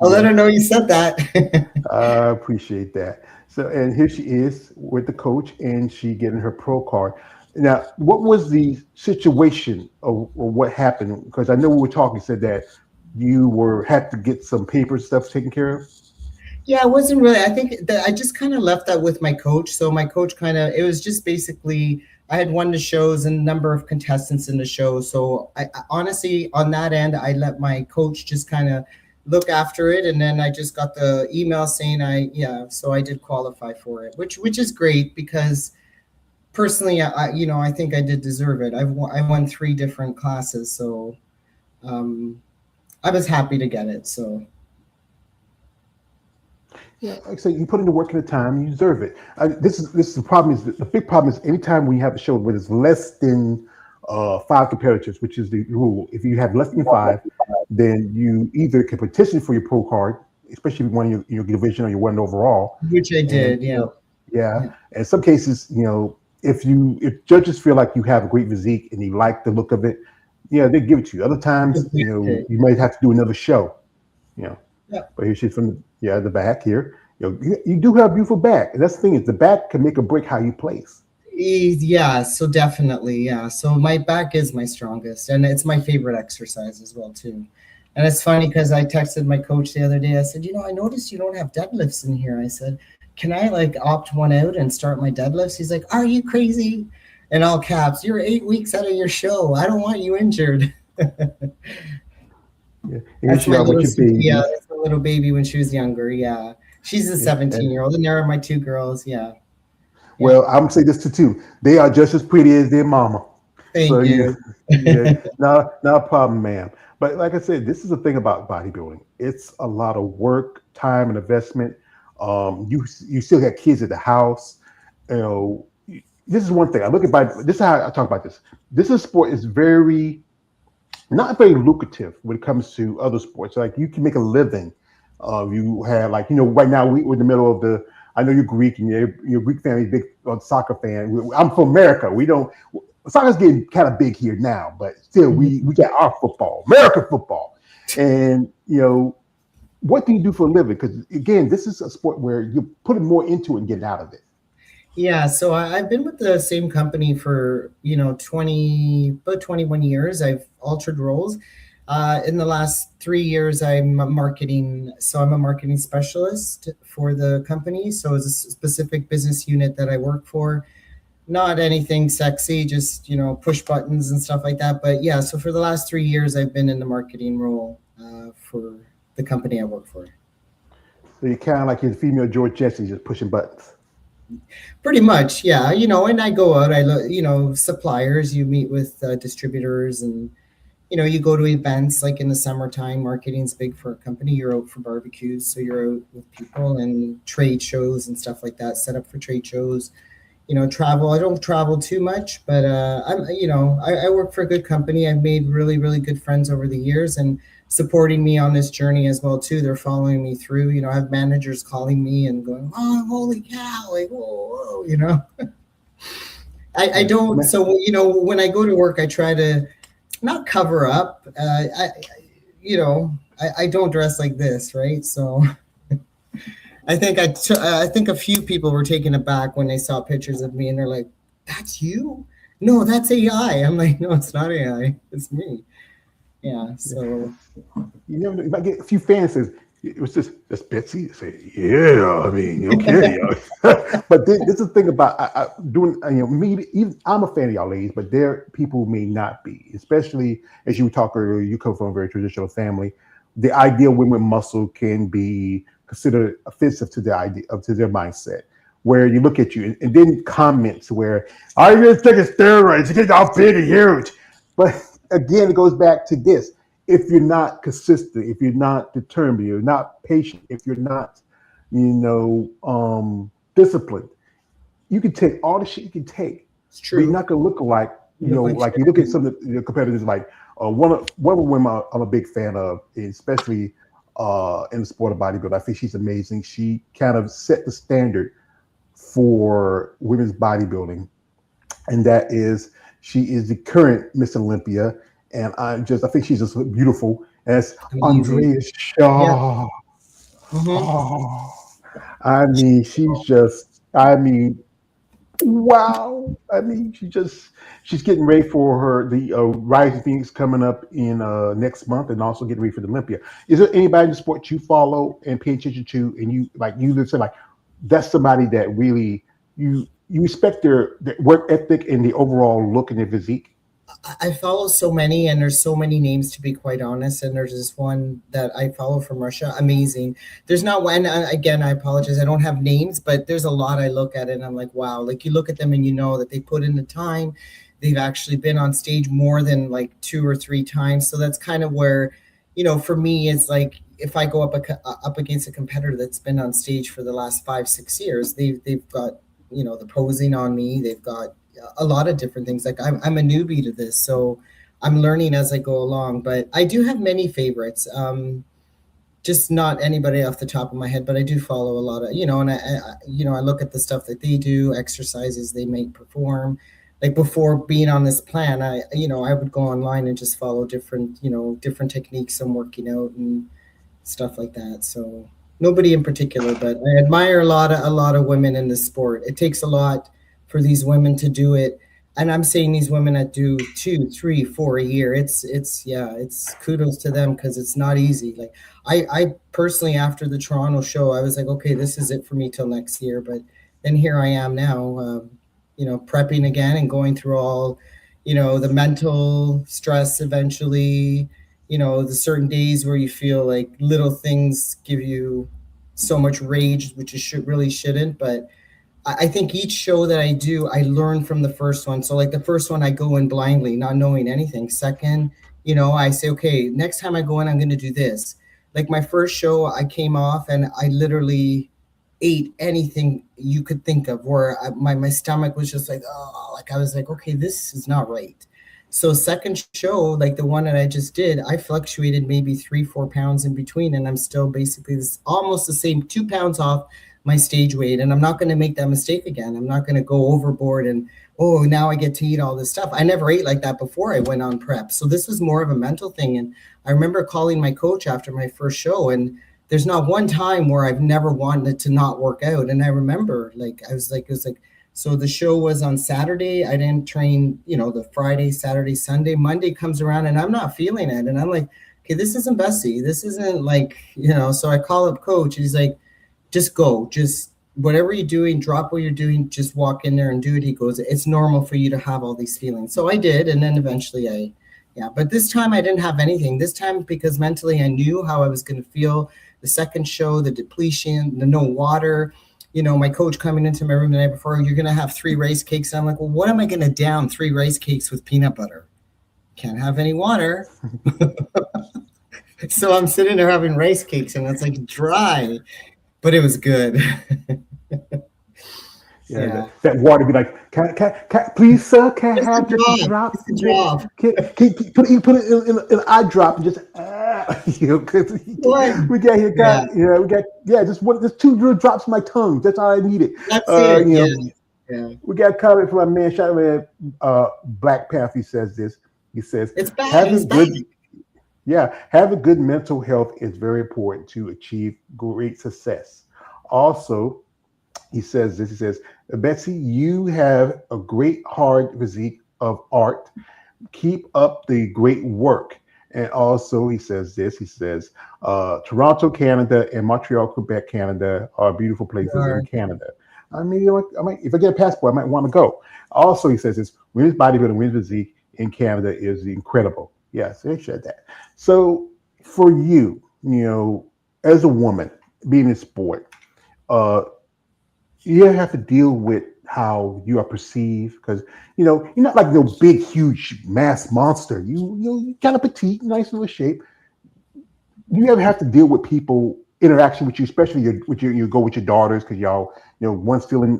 I'll let her know you said that. I appreciate that. So, and here she is with the coach, and she getting her pro card. Now, what was the situation of what happened? Because I know we were talking, said that you had to get some paper stuff taken care of. Yeah, it wasn't really. I think that I just kind of left that with my coach. So my coach it was just basically, I had won the shows and a number of contestants in the show. So I honestly, on that end, I let my coach just kind of look after it. And then I just got the email saying so I did qualify for it, which is great because personally, I think I did deserve it. I won 3 different classes. So I was happy to get it. So. Yeah, like I say, you put in the work and the time, you deserve it. This is the problem. The big problem is anytime we have a show where there's less than 5 competitors, which is the rule. If you have less than 5, then you either can petition for your pro card, especially if you won your division or you won overall. Which I did, yeah. Yeah. In some cases, if judges feel like you have a great physique and you like the look of it, yeah, they give it to you. Other times, Okay. you might have to do another show. You know, Yeah. but here she's from the back here. You do have a beautiful back, and that's the thing is the back can make or break how you place. Yeah, so definitely, yeah. So my back is my strongest, and it's my favorite exercise as well too. And it's funny because I texted my coach the other day. I said, I noticed you don't have deadlifts in here. I said, can I like opt one out and start my deadlifts? He's like, are you crazy? In all caps, you're 8 weeks out of your show. I don't want you injured. Yeah, and here That's she my are with little your yeah, babies. that's my little baby when she was younger. Yeah, she's a Yeah, 17-year-old, and there are my two girls. Yeah, yeah. well, I'm gonna say this too. They are just as pretty as their mama. So Thank you. yeah, not a problem, ma'am. But like I said, this is the thing about bodybuilding. It's a lot of work, time, and investment. You still got kids at the house. You know, this is one thing. I look at body. This is how I talk about this. This is sport is very not very lucrative when it comes to other sports. Like you can make a living. You have like right now we're in the middle of the. I know you're Greek and your Greek family big soccer fan. I'm from America. We don't soccer's getting kind of big here now, but still we got our football, American football, and what do you do for a living? Because again, this is a sport where you're putting more into it and getting out of it. Yeah, so I've been with the same company for 21 years. I've altered roles. In the last 3 years, I'm a marketing specialist for the company. So it's a specific business unit that I work for. Not anything sexy, just push buttons and stuff like that. But yeah, so for the last 3 years, I've been in the marketing role for the company I work for. So you're kind of like your female George Jesse, just pushing buttons. Pretty much, yeah. And I go out, I look, suppliers, you meet with distributors, and you go to events like in the summertime. Marketing's big for a company. You're out for barbecues, so you're out with people and trade shows and stuff like that, set up for trade shows. Travel. I don't travel too much, but I work for a good company. I've made really, really good friends over the years and supporting me on this journey as well too. They're following me through. I have managers calling me and going, "Oh, holy cow!" Like, whoa, whoa. I Yeah. don't. So when I go to work, I try to not cover up. I don't dress like this, right? So I think a few people were taken aback when they saw pictures of me and they're like, "That's you?" No, that's AI. I'm like, "No, it's not AI. It's me." Yeah. So You never know. You might get a few fans says it was just that's Betsy. Say, yeah, I mean, okay. But this is the thing about doing. Me, even I'm a fan of y'all ladies, but there people may not be. Especially as you talk earlier, you come from a very traditional family. The idea of women muscle can be considered offensive to the idea to their mindset. Where you look at you and then comments where, "Are you just taking steroids to get all big and huge?" But again, it goes back to this: if you're not consistent, if you're not determined, you're not patient, if you're not, disciplined, you can take all the shit you can take, it's but you're true. not gonna look like, You look like like you look at some of the competitors like one of the women I'm a big fan of, especially in the sport of bodybuilding. I think she's amazing. She kind of set the standard for women's bodybuilding, and that is she is the current Miss Olympia, and I think she's just beautiful. And it's amazing. Andrea Yeah. Shaw. Hmm. Oh, I mean, she's just. I mean, wow. I mean, she's getting ready for her the Rising Phoenix coming up in next month, and also getting ready for the Olympia. Is there anybody in the sport you follow and pay attention to, and you just say like that's somebody that really you respect their work ethic and the overall look and their physique? I follow so many, and there's so many names to be quite honest. And there's this one that I follow from Russia. Amazing. There's not one. Again, I apologize. I don't have names, but there's a lot I look at, it and I'm like, wow. Like you look at them, and you know that they put in the time. They've actually been on stage more than like 2 or 3 times. So that's kind of where, for me, it's like if I go up against a competitor that's been on stage for the last 5 6 years, they've got the posing on me. They've got a lot of different things. Like I'm a newbie to this, so I'm learning as I go along. But I do have many favorites. just not anybody off the top of my head, but I do follow a lot of, and I look at the stuff that they do, exercises they make perform. Like before being on this plan, I would go online and just follow different, different techniques on working out and stuff like that. So nobody in particular, but I admire a lot of women in this sport. It takes a lot for these women to do it. And I'm saying these women that do 2, 3, 4 a year, it's kudos to them because it's not easy. Like I personally, after the Toronto show, I was like, okay, this is it for me till next year. But then here I am now, prepping again and going through all, the mental stress eventually, the certain days where you feel like little things give you so much rage, which you really shouldn't. But I think each show that I do, I learn from the first one. So like the first one, I go in blindly, not knowing anything. Second, I say, okay, next time I go in, I'm going to do this. Like my first show, I came off and I literally ate anything you could think of, where my stomach was just like, oh, like I was like, okay, this is not right. So second show, like the one that I just did, I fluctuated maybe 3, 4 pounds in between, and I'm still basically almost the same, 2 pounds off my stage weight. And I'm not going to make that mistake again. I'm not going to go overboard and, oh, now I get to eat all this stuff. I never ate like that before I went on prep. So this was more of a mental thing. And I remember calling my coach after my first show, and there's not one time where I've never wanted to not work out. And I remember it was like, so the show was on Saturday. I didn't train, the Friday, Saturday, Sunday. Monday comes around and I'm not feeling it. And I'm like, okay, this isn't Bessie. This isn't like, so I call up coach. He's like, just go, just whatever you're doing, drop what you're doing, just walk in there and do it. He goes, it's normal for you to have all these feelings. So I did. And then eventually but this time I didn't have anything. This time, because mentally I knew how I was going to feel. The second show, the depletion, the no water, my coach coming into my room the night before, you're going to have 3 rice cakes. And I'm like, well, what am I going to down 3 rice cakes with peanut butter? Can't have any water. So I'm sitting there having rice cakes and it's like dry, but it was good. Yeah. That water be like, can, please, sir, can I have just a drop? Just a drop. Can put it in an eye drop and just, because we got here, just 2 little drops in my tongue. That's all I needed. That's it. We got a comment from my man, shout out Black Panther. He says this. He says, it's bad. having good mental health is very important to achieve great success. Also, he says this. He says, Bessie, you have a great hard physique of art. Keep up the great work. And also, he says this. He says, Toronto, Canada, and Montreal, Quebec, Canada are beautiful places in Canada. I mean, if I get a passport, I might want to go. Also, he says this: women's bodybuilding, women's physique in Canada is incredible. Yes, they said that. So, for you, as a woman being in sport, you have to deal with how you are perceived, because you're not like no big, huge mass monster. You kind of petite, nice little shape. You ever have to deal with people interaction with you, especially you go with your daughters, because y'all, one's still in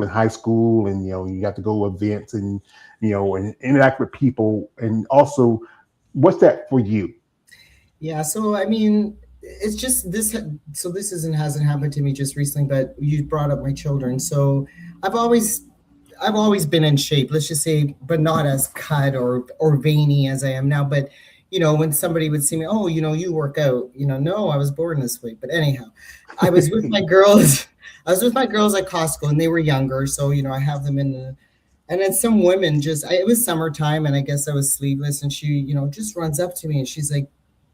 high school, and you have to go to events and and interact with people. And also, what's that for you? Yeah, so I mean, it's just this. So this hasn't happened to me just recently, but you brought up my children. So I've always been in shape, let's just say, but not as cut or veiny as I am now. But when somebody would see me, oh, you work out, no, I was born this way. But anyhow, I was with my girls. I was with my girls at Costco, and they were younger, so I have them in the. And then some women it was summertime, and I guess I was sleeveless, and she just runs up to me and she's like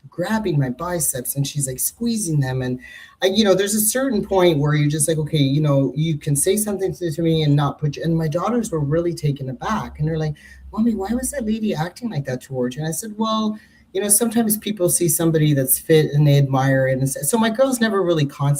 grabbing my biceps and she's like squeezing them. And there's a certain point where you're just like, okay, you can say something to me and not put you. And my daughters were really taken aback, and they're like, Mommy, why was that lady acting like that towards you? And I said, well, sometimes people see somebody that's fit and they admire it. And so my girls never really could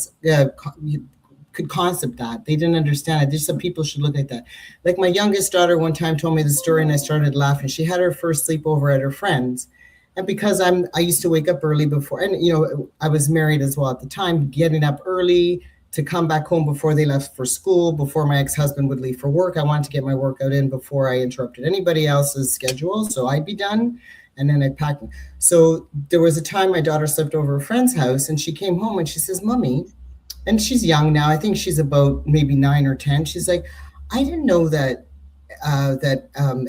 concept that. They didn't understand it. There's some people should look like that. Like my youngest daughter one time told me the story and I started laughing. She had her first sleepover at her friend's. And because I used to wake up early before, and I was married as well at the time, getting up early to come back home before they left for school, before my ex-husband would leave for work. I wanted to get my workout in before I interrupted anybody else's schedule. So I'd be done. And then I'd pack. So there was a time my daughter slept over a friend's house and she came home and she says, Mommy, and she's young now. I think she's about maybe 9 or 10. She's like, I didn't know that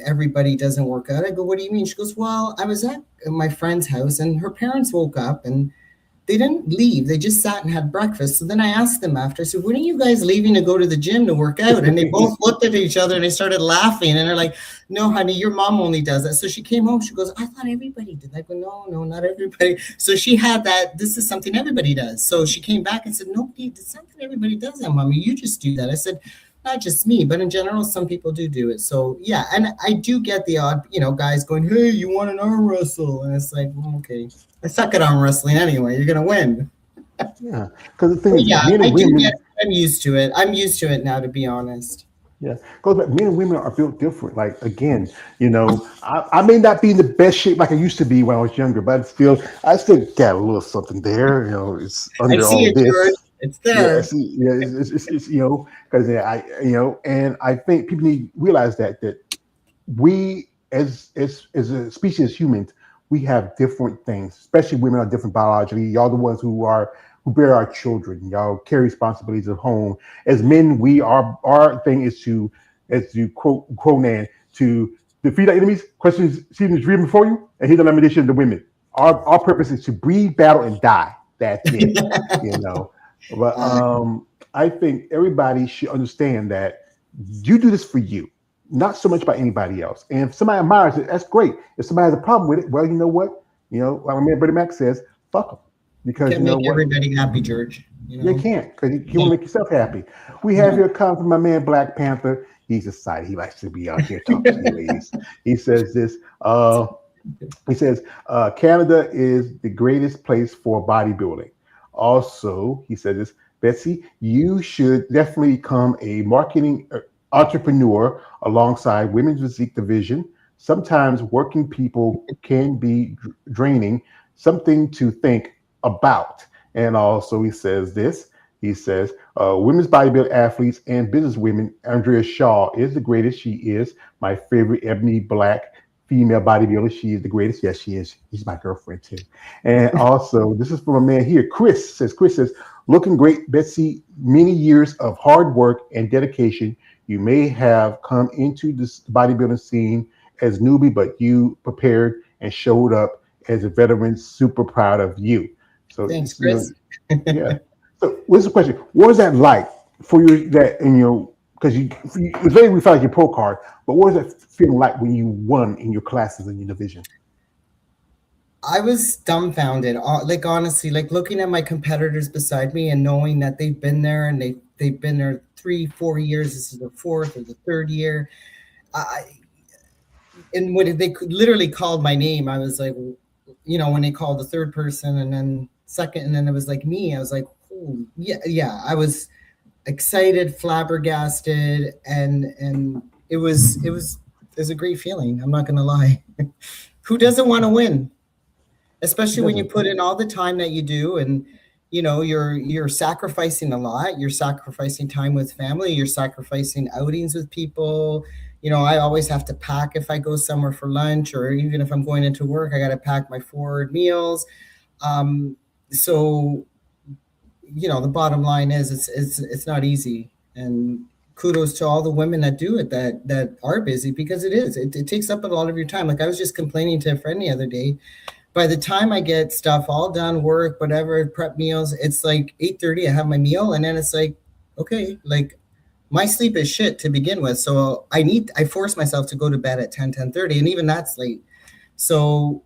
everybody doesn't work out. I go, what do you mean? She goes, well, I was at my friend's house and her parents woke up and they didn't leave. They just sat and had breakfast. So then I asked them after, I said, when are you guys leaving to go to the gym to work out? And they both looked at each other and they started laughing. And they're like, no, honey, your mom only does that. So she came home. She goes, I thought everybody did. I go, no, not everybody. So she had that. This is something everybody does. So she came back and said, nobody, it's something everybody does that, Mommy. You just do that. I said, not just me, but in general, some people do it. So yeah, and I do get the odd, guys going, hey, you want an arm wrestle? And it's like, well, okay, I suck at arm wrestling anyway. You're gonna win. Yeah, because the thing is, yeah, men and women. I'm used to it. I'm used to it now, to be honest. Yeah, because men and women are built different. Like again, I may not be in the best shape like I used to be when I was younger, but I still got a little something there. It's under all this. George. It's there. Yeah, it's because and I think people need to realize that we as a species, as humans, we have different things. Especially women are different biologically. Y'all the ones who bear our children. Y'all carry responsibilities at home. As men, our thing is to, as you quote Nan, to defeat our enemies, questions Stephen's dream before you, and hear the lamentation of the women. Our purpose is to breed, battle, and die. That's it. But I think everybody should understand that you do this for you, not so much by anybody else. And if somebody admires it, that's great. If somebody has a problem with it, well, you know what? Like my man Buddy Mac says, fuck them. Because can't make everybody happy, George. You can't, because you want to make yourself happy. We have here a comment from my man Black Panther. He's excited. He likes to be out here talking to you ladies. He says this. He says Canada is the greatest place for bodybuilding. Also, he said this, Bessie, you should definitely become a marketing entrepreneur alongside Women's Physique division. Sometimes working people can be draining, something to think about. And also he says this, he says, women's bodybuilding athletes and business women, Andrea Shaw is the greatest. She is my favorite ebony black female bodybuilder. She is the greatest. Yes, she is. She's my girlfriend too. And also, this is from a man here. Chris says, looking great, Bessie. Many years of hard work and dedication. You may have come into this bodybuilding scene as newbie, but you prepared and showed up as a veteran. Super proud of you. So thanks, Chris. Yeah. So what's the question? What was that like for you? That in your, because it's very we felt like your pro card, but what was that feeling like when you won in your classes in your division? I was dumbfounded. Like honestly, like looking at my competitors beside me and knowing that they've been there and they've been there 3-4 years. This is the fourth or the third year. And when they literally called my name, I was like, when they called the third person and then second, and then it was like me. I was like, oh yeah. I was excited, flabbergasted, and it was a great feeling. I'm not gonna lie. Who doesn't want to win? Especially when you put in all the time that you do, and you're sacrificing a lot. You're sacrificing time with family. You're sacrificing outings with people. I always have to pack if I go somewhere for lunch, or even if I'm going into work, I got to pack my forward meals. So, the bottom line is it's not easy. And kudos to all the women that do it, that are busy, because it takes up a lot of your time. Like I was just complaining to a friend the other day. By the time I get stuff all done, work, whatever, prep meals, it's like 8:30, I have my meal, and then it's like, okay, like my sleep is shit to begin with. So I force myself to go to bed at 10:30, and even that's late. So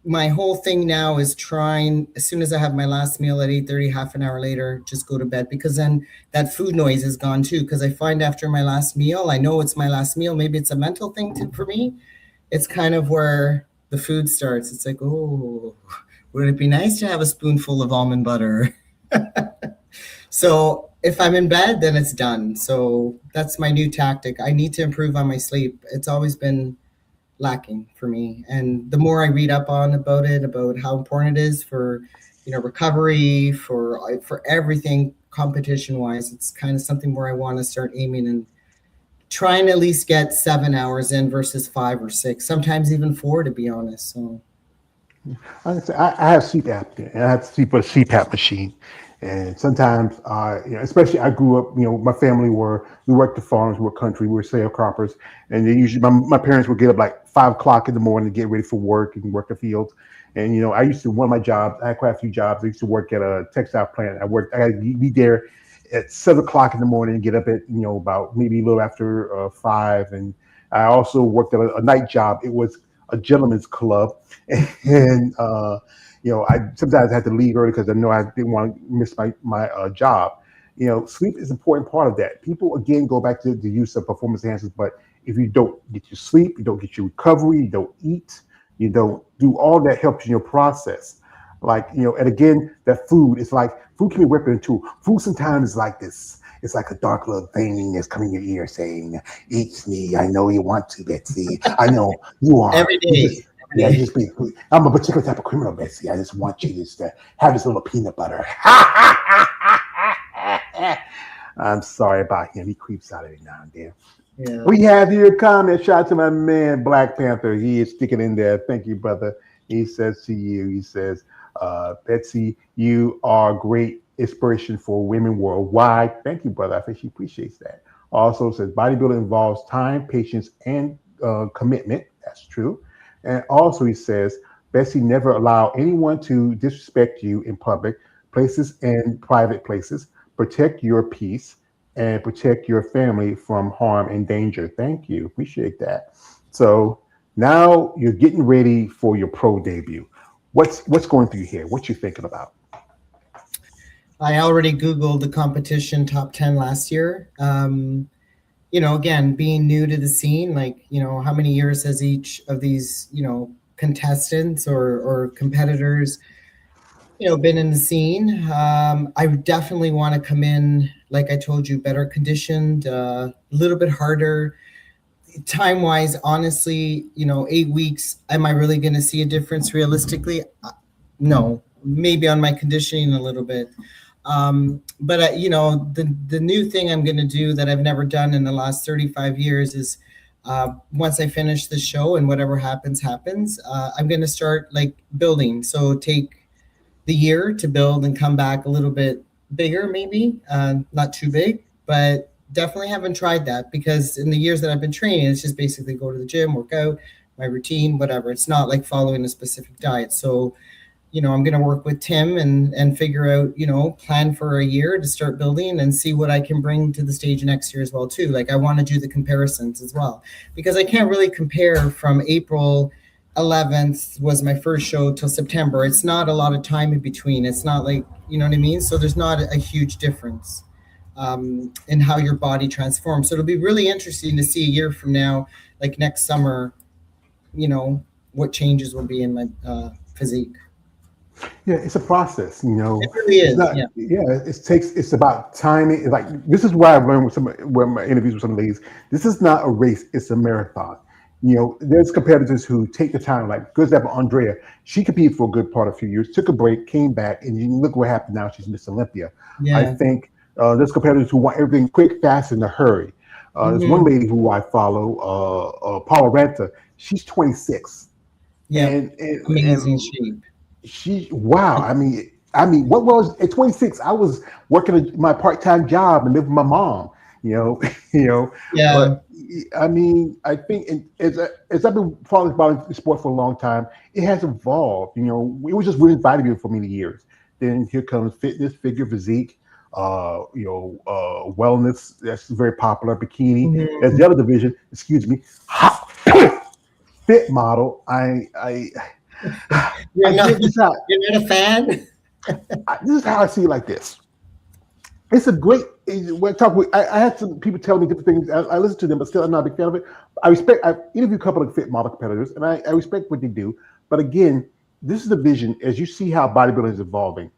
my whole thing now is trying, as soon as I have my last meal at 8:30, half an hour later, just go to bed, because then that food noise is gone too. Because I find after my last meal, I know it's my last meal. Maybe it's a mental thing for me. It's kind of where the food starts. It's like, oh, would it be nice to have a spoonful of almond butter? So if I'm in bed, then it's done. So that's my new tactic. I need to improve on my sleep. It's always been lacking for me. And the more I read up about how important it is for, recovery, for everything, competition wise. It's kind of something where I want to start aiming and trying to at least get 7 hours in versus 5 or 6, sometimes even 4, to be honest. So I have sleep apnea, and I have to sleep with a CPAP machine. And sometimes, especially I grew up, my family we worked the farms, we were country, we were sharecroppers, and they usually my parents would get up like 5 o'clock in the morning to get ready for work and work the fields. And I used to one of my jobs. I had quite a few jobs. I used to work at a textile plant. I had to be there at 7 o'clock in the morning and get up at about maybe a little after 5. And I also worked at a night job. It was a gentleman's club, and I sometimes had to leave early because I know I didn't want to miss my job. Sleep is an important part of that. People again go back to the use of performance enhancers, but if you don't get your sleep, you don't get your recovery, you don't eat, you don't do all that helps in your process. Like and again, that food is like food can be weapon too. Food sometimes is like this. It's like a dark little thing that's coming in your ear saying, "Eat me. I know you want to, Betsy. I know you are. every You day, just yeah, you just be. I'm a particular type of criminal, Bessie. I just want you just to have this little peanut butter." I'm sorry about him. He creeps out every now and then. yeah. We have your comment. Shout out to my man Black Panther. He is sticking in there. Thank you, brother. He says to you, he says, Betsy, you are great inspiration for women worldwide. Thank you, brother. I think she appreciates that. Also says bodybuilding involves time, patience, and commitment. That's true. And also he says, Bessie, never allow anyone to disrespect you in public places and private places. Protect your peace and protect your family from harm and danger. Thank you. Appreciate that. So now you're getting ready for your pro debut. What's going through here? What you thinking about? I already Googled the competition top 10 last year. Again, being new to the scene, like, how many years has each of these, contestants or competitors, been in the scene? I definitely want to come in, like I told you, better conditioned, a little bit harder. Time wise, honestly, 8 weeks, am I really going to see a difference realistically? No, maybe on my conditioning a little bit. But the new thing I'm going to do that I've never done in the last 35 years is once I finish the show and whatever happens, I'm going to start like building. So take the year to build and come back a little bit bigger, maybe not too big, but definitely haven't tried that because in the years that I've been training, it's just basically go to the gym, work out, my routine, whatever. It's not like following a specific diet. So I'm going to work with Tim and figure out, plan for a year to start building and see what I can bring to the stage next year as well, too. Like I want to do the comparisons as well, because I can't really compare from April 11th was my first show till September. It's not a lot of time in between. It's not like, you know what I mean? So there's not a huge difference in how your body transforms. So it'll be really interesting to see a year from now, like next summer, what changes will be in my physique. Yeah, it's a process. It really It's is. not. Yeah. Yeah, it's about timing. Like this is why I've learned with my interviews with some ladies. This is not a race. It's a marathon. There's competitors who take the time. Like good example, Andrea. She competed for a good part of a few years, took a break, came back, and you look what happened now. She's Miss Olympia. I Yeah. think there's competitors who want everything quick, fast, in a hurry. There's one Mm-hmm. lady who I follow, Paula Ranta. She's 26, Yeah. Amazing and shape. wow. What was at 26? I was working my part-time job and living with my mom. You know, Yeah. But I think as I've been following the sport for a long time, it has evolved. It was just women's bodybuilding for many years. Then here comes fitness, figure, physique, wellness. That's very popular. Bikini. As Mm-hmm. the other division. Excuse me. Fit model. You're I not. get this out. You're not a fan. This is how I see it like this. It's a great. When I had some people tell me different things. I listen to them, but still, I'm not a big fan of it. I interviewed a couple of fit model competitors, and I respect what they do. But again, this is the vision. As you see how bodybuilding is evolving,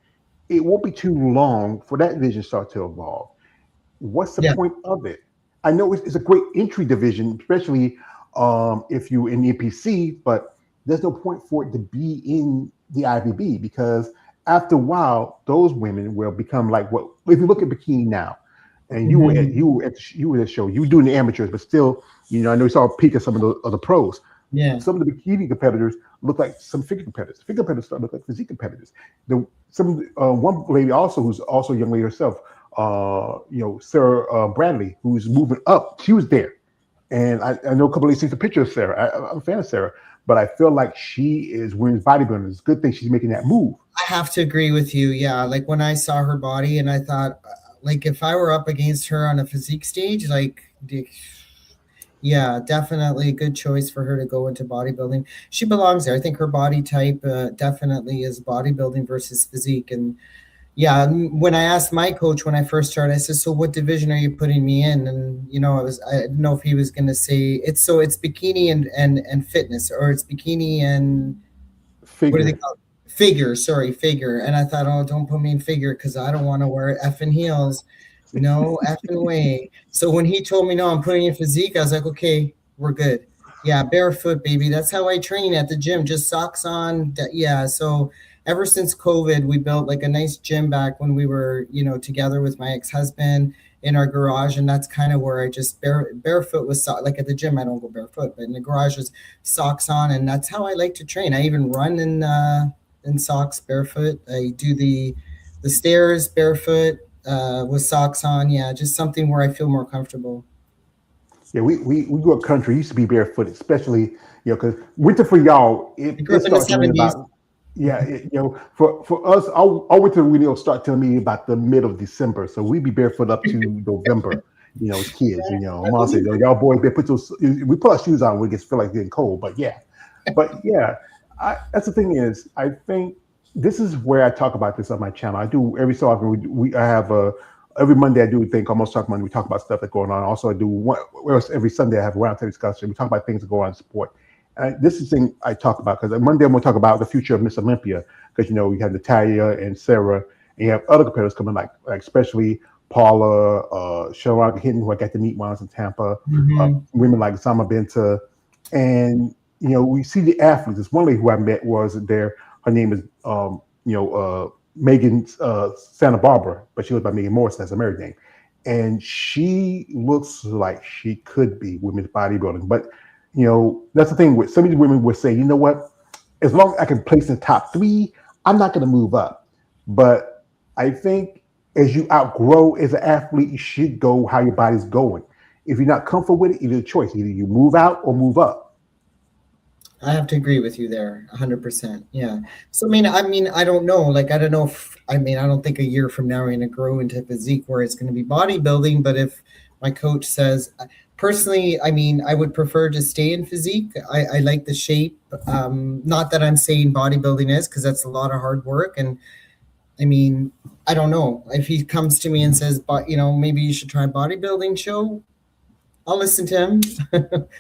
it won't be too long for that vision to start to evolve. What's the Yeah. point of it? I know it's a great entry division, especially if you in the NPC, but there's no point for it to be in the IFBB because after a while, those women will become like what if you look at bikini now, and Mhm. you were at the show, you were doing the amateurs, but still, I know you saw a peak of some of the other pros. Yeah. Some of the bikini competitors look like some figure competitors. Figure competitors start to look like physique competitors. One lady also who's also a young lady herself, Sarah Bradley, who's moving up. She was there, and I know a couple of these things. A picture of Sarah. I'm a fan of Sarah, but I feel like she is women's bodybuilding. It's a good thing she's making that move. I have to agree with you. Yeah, like when I saw her body and I thought, like if I were up against her on a physique stage, yeah, definitely a good choice for her to go into bodybuilding. She belongs there. I think her body type definitely is bodybuilding versus physique. And yeah, when I asked my coach when I first started, I said, "So what division are you putting me in?" And I didn't know if he was going to say it's bikini and fitness, or it's bikini and what do they Figure. call it? Figure, sorry, figure. And I thought, oh, don't put me in figure because I don't want to wear effing heels. No effing way. So when he told me, no, I'm putting in physique, I was like, okay, we're good. Yeah, barefoot, baby. That's how I train at the gym, just socks on. Yeah. So ever since COVID, we built like a nice gym back when we were, together with my ex husband in our garage. And that's kind of where I just barefoot was like at the gym, I don't go barefoot, but in the garage was socks on, and that's how I like to train. I even run in socks barefoot. I do the stairs barefoot with socks on. Yeah, just something where I feel more comfortable. Yeah, we grew up country. Used to be barefoot, especially because winter for y'all I grew it up in the starts to rain 70s. about. Yeah, for us, our winter really start telling me about the mid of December. So we be barefoot up to November. As kids. I Mom said, believe it. "Y'all boys, better put those." We put our shoes on when it gets feel like getting cold. But yeah, that's the thing is, I think this is where I talk about this on my channel. I do every so often. I have a every Monday I do a thing called Most Talk Monday. We talk about stuff that's going on. Also, I do every Sunday I have a roundtable discussion. We talk about things that go on in sport. And this is the thing I talk about because Monday I'm going to talk about the future of Miss Olympia because you have Natalia and Sarah and you have other competitors coming like especially Paula, Sharon Hinton, who I got to meet once in Tampa, Mhm. women like Sama Binta, and we see the athletes. This one lady who I met was there. Her name is Megan Santa Barbara, but she goes by Megan Morris. That's a married name, and she looks like she could be women's bodybuilding. But that's the thing with some of these women would say, you know what? As long as I can place in the top three, I'm not going to move up. But I think as you outgrow as an athlete, you should go how your body's going. If you're not comfortable with it, either a choice. Either you move out or move up. I have to agree with you there, 100%. Yeah. So I mean, I don't know. Like, I don't know if I don't think a year from now we're going to grow into physique where it's going to be bodybuilding. But if my coach says, personally, I mean, I would prefer to stay in physique. I like the shape. Not that I'm saying bodybuilding is, because that's a lot of hard work. And I mean, I don't know if he comes to me and says, but maybe you should try bodybuilding show. I'll listen to him.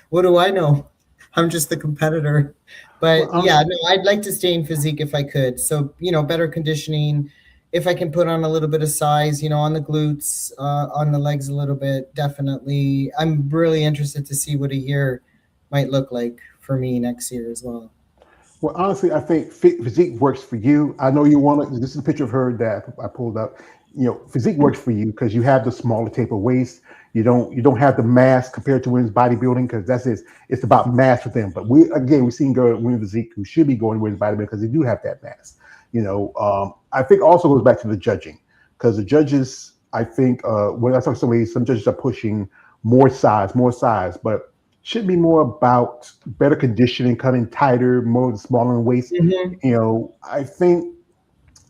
What do I know? I'm just the competitor. Well, But yeah, no, I'd like to stay in physique if I could. So, better conditioning. If I can put on a little bit of size, on the glutes, on the legs a little bit, definitely. I'm really interested to see what a year might look like for me next year as well. Well, honestly, I think physique works for you. I know you want to. This is a picture of her that I pulled up. Physique works for you because you have the smaller taper waist. You don't have the mass compared to women's bodybuilding because that's it. It's about mass for them. But we've seen girls with women's physique who should be going to women's bodybuilding because they do have that mass. I think also goes back to the judging because the judges. I think when I talk to somebody, some judges are pushing more size, but should be more about better conditioning, cutting tighter, more smaller in waist. Hmm. I think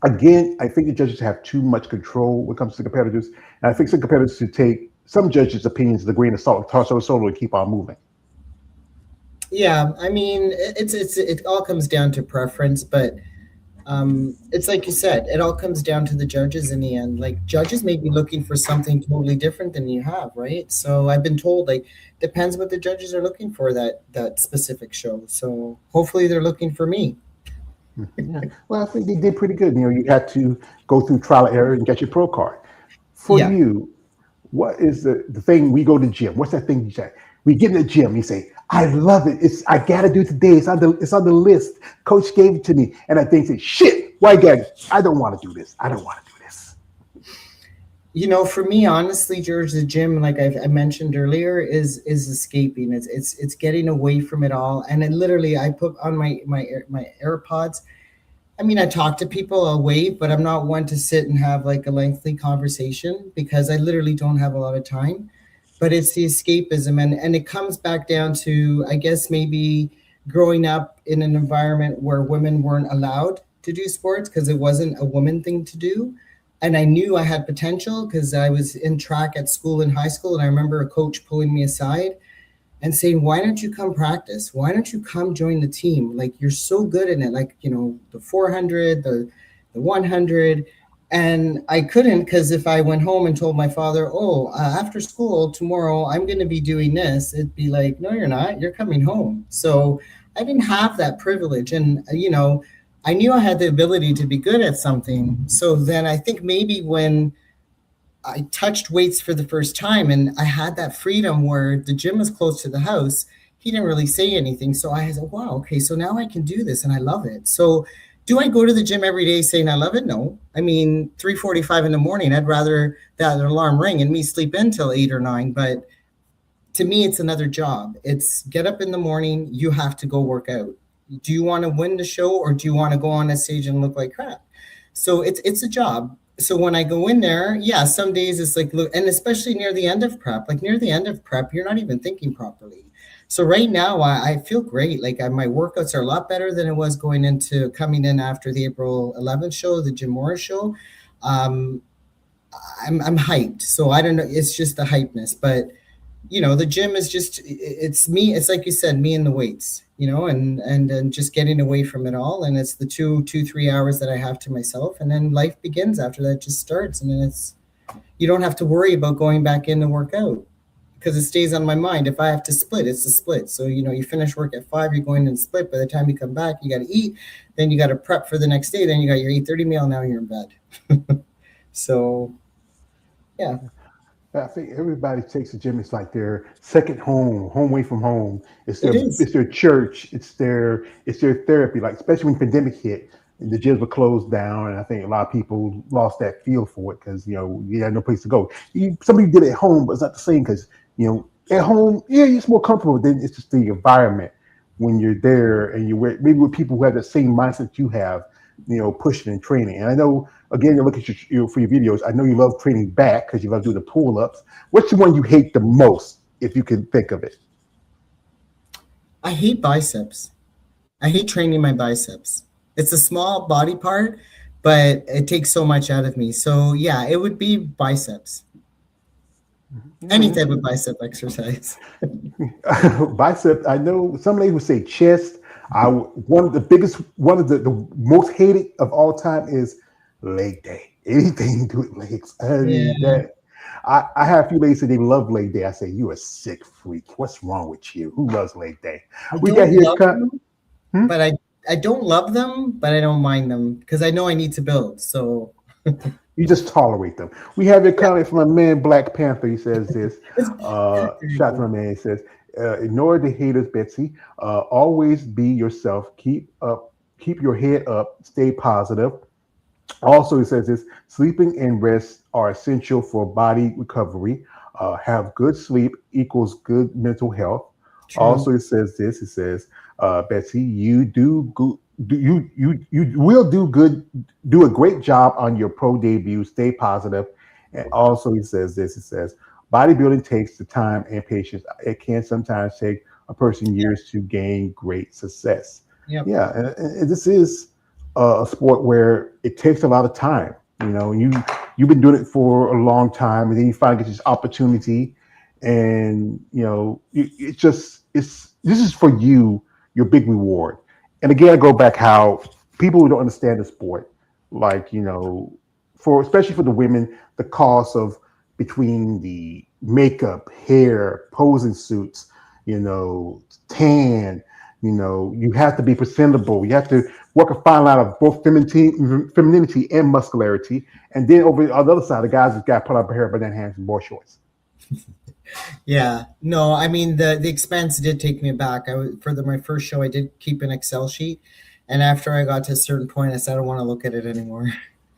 again, I think the judges have too much control when it comes to competitors, and I think some competitors should take some judges' opinions with a grain of salt, toss over solo, and keep on moving. Yeah, I mean, it all comes down to preference, but it's like you said, it all comes down to the judges in the end. Like judges may be looking for something totally different than you have, right? So I've been told like depends what the judges are looking for that specific show. So hopefully they're looking for me. Yeah. Well, I think they did pretty good. You had to go through trial and error and get your pro card. For Yeah. you, what is the thing we go to the gym? What's that thing you say? We get in the gym. You say, I love it. I gotta do it today. It's on the list. Coach gave it to me. And I think, shit, why I don't want to do this. I don't want to do this. For me, honestly, George, the gym, like I mentioned earlier, is escaping. It's getting away from it all. And then literally, I put on my AirPods. I mean, I talk to people, I'll wait, but I'm not one to sit and have like a lengthy conversation because I literally don't have a lot of time. But it's the escapism, and it comes back down to, I guess, maybe growing up in an environment where women weren't allowed to do sports because it wasn't a woman thing to do. And I knew I had potential because I was in track at school in high school. And I remember a coach pulling me aside and saying, why don't you come practice? Why don't you come join the team? Like, you're so good in it, like, the 400, the 100. And I couldn't, because if I went home and told my father, oh, after school tomorrow, I'm going to be doing this, it'd be like, no, you're not. You're coming home. So I didn't have that privilege. And, I knew I had the ability to be good at something. So then I think maybe when I touched weights for the first time and I had that freedom where the gym was close to the house, he didn't really say anything. So I said, wow, okay, so now I can do this and I love it. So do I go to the gym every day saying I love it? No. I mean, 3:45 in the morning, I'd rather that alarm ring and me sleep in till 8 or 9. But to me, it's another job. It's get up in the morning, you have to go work out. Do you want to win the show or do you want to go on a stage and look like crap? So it's a job. So when I go in there, yeah, some days it's like, look, and especially near the end of prep, you're not even thinking properly. So right now I feel great. Like my workouts are a lot better than it was going into coming in after the April 11th show, the Jim Morris show. Um, I'm hyped. So I don't know. It's just the hypeness, but the gym is just, it's me. It's like you said, me and the weights, and just getting away from it all. And it's the 3 hours that I have to myself. And then life begins after that, just starts. And then you don't have to worry about going back in to work out because it stays on my mind. If I have to split, it's a split. So, you finish work at 5, you're going in split. By the time you come back, you got to eat. Then you got to prep for the next day. Then you got your 8:30 meal. Now you're in bed. So, yeah. I think everybody takes the gym. It's like their second home away from home. It is. It's their church. It's their therapy. Like especially when the pandemic hit and the gyms were closed down, and I think a lot of people lost that feel for it because you had no place to go. Somebody did it at home, but it's not the same because at home, yeah, it's more comfortable. Then it's just the environment when you're there and maybe with people who have the same mindset you have, pushing and training. And I know, again, you look at for your videos. I know you love training back because you love doing the pull-ups. What's the one you hate the most, if you can think of it? I hate biceps. I hate training my biceps. It's a small body part, but it takes so much out of me. So yeah, it would be biceps. Any type of bicep exercise. Bicep. I know some ladies would say chest. One of the most hated of all time is leg day. Anything to do with legs. Yeah. I have a few ladies say they love leg day. I say, you a sick freak. What's wrong with you? Who loves leg day? I We got don't here. love them, but I don't love them, but I don't mind them because I know I need to build. So You just tolerate them. We have a comment from a man, Black Panther. He says this. Shout to my man. He says, ignore the haters, Betsy. Always be yourself. Keep your head up. Stay positive. Also, he says this: sleeping and rest are essential for body recovery. Have good sleep equals good mental health. true. Also, it says this: it says, Betsy, you do good. You will do good. Do a great job on your pro debut. Stay positive. And also, he says this: it says, bodybuilding takes the time and patience. It can sometimes take a person years to gain great success. Yep. Yeah, and this is a sport where it takes a lot of time. You've been doing it for a long time, and then you finally get this opportunity, and it's this is for you your big reward. And again, I go back how people who don't understand the sport, like for especially for the women, the cost of between the makeup, hair, posing suits, tan. You have to be presentable. You have to work a fine line of both femininity and muscularity. And then over on the other side, the guys just got put up a hair, but then hands and board shorts. Yeah. No, I mean the expense did take me aback. For my first show, I did keep an Excel sheet, and after I got to a certain point, I said I don't want to look at it anymore.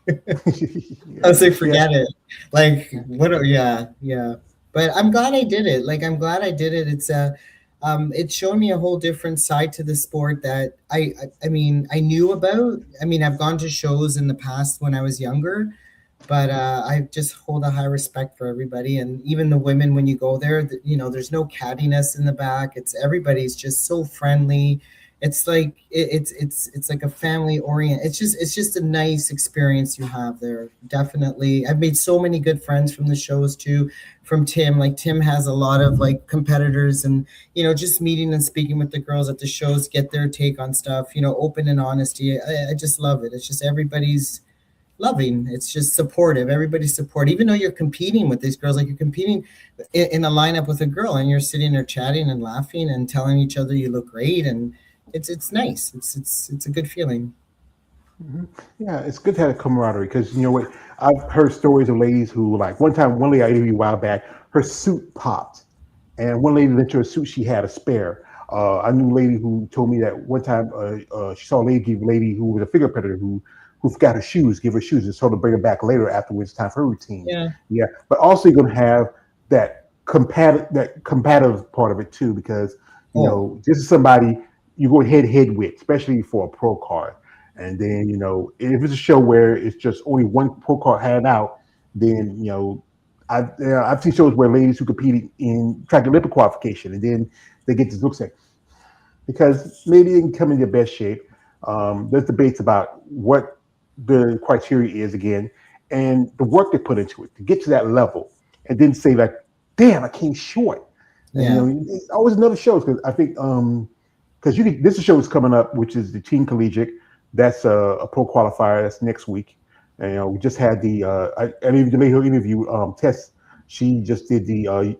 I Yeah, was like, yeah. forget it. Like, yeah, yeah. But I'm glad I did it. Like, I'm glad I did it. It's shown me a whole different side to the sport that I mean, I knew about. I mean, I've gone to shows in the past when I was younger, but I just hold a high respect for everybody, and even the women when you go there, you know, there's no cattiness in the back. It's everybody's just so friendly. It's like it's like a family orient. It's just a nice experience you have there. Definitely, I've made so many good friends from the shows too. From Tim, like Tim has a lot of like competitors, and you know, just meeting and speaking with the girls at the shows, get their take on stuff. You know, open and honesty. I just love it. It's just everybody's loving. It's just supportive. Everybody's supportive. Even though you're competing with these girls, like you're competing in a lineup with a girl, and you're sitting there chatting and laughing and telling each other you look great, and it's nice. It's a good feeling. Mhm. Yeah, it's good to have a camaraderie because you know what? I've heard stories of ladies who, like, one time, one lady I interviewed a while back, her suit popped, and one lady lent her a suit she had a spare. I knew a lady who told me that one time she saw a lady give a lady who was a figure competitor who forgot her shoes, give her shoes, and told her to bring her back later afterwards, time for her routine. Yeah. Yeah, but also you're gonna have that competitive part of it too, because you Oh, know this is somebody you go head to head with, especially for a pro card. And then, you know, if it's a show where it's just only one pro card handed out, then, you know, I've seen shows where ladies who competed in track Olympic qualification, and then they get this look like, because maybe they can come in their best shape. There's debates about what the criteria is again, and the work they put into it to get to that level, and then say like, "Damn, I came short." And you yeah. know, it's always another show because I think because you can, this show is coming up, which is the Teen Collegiate. That's a pro qualifier. That's next week. And, you know, we just had I mean, the lady who interviewed Tess. She just did the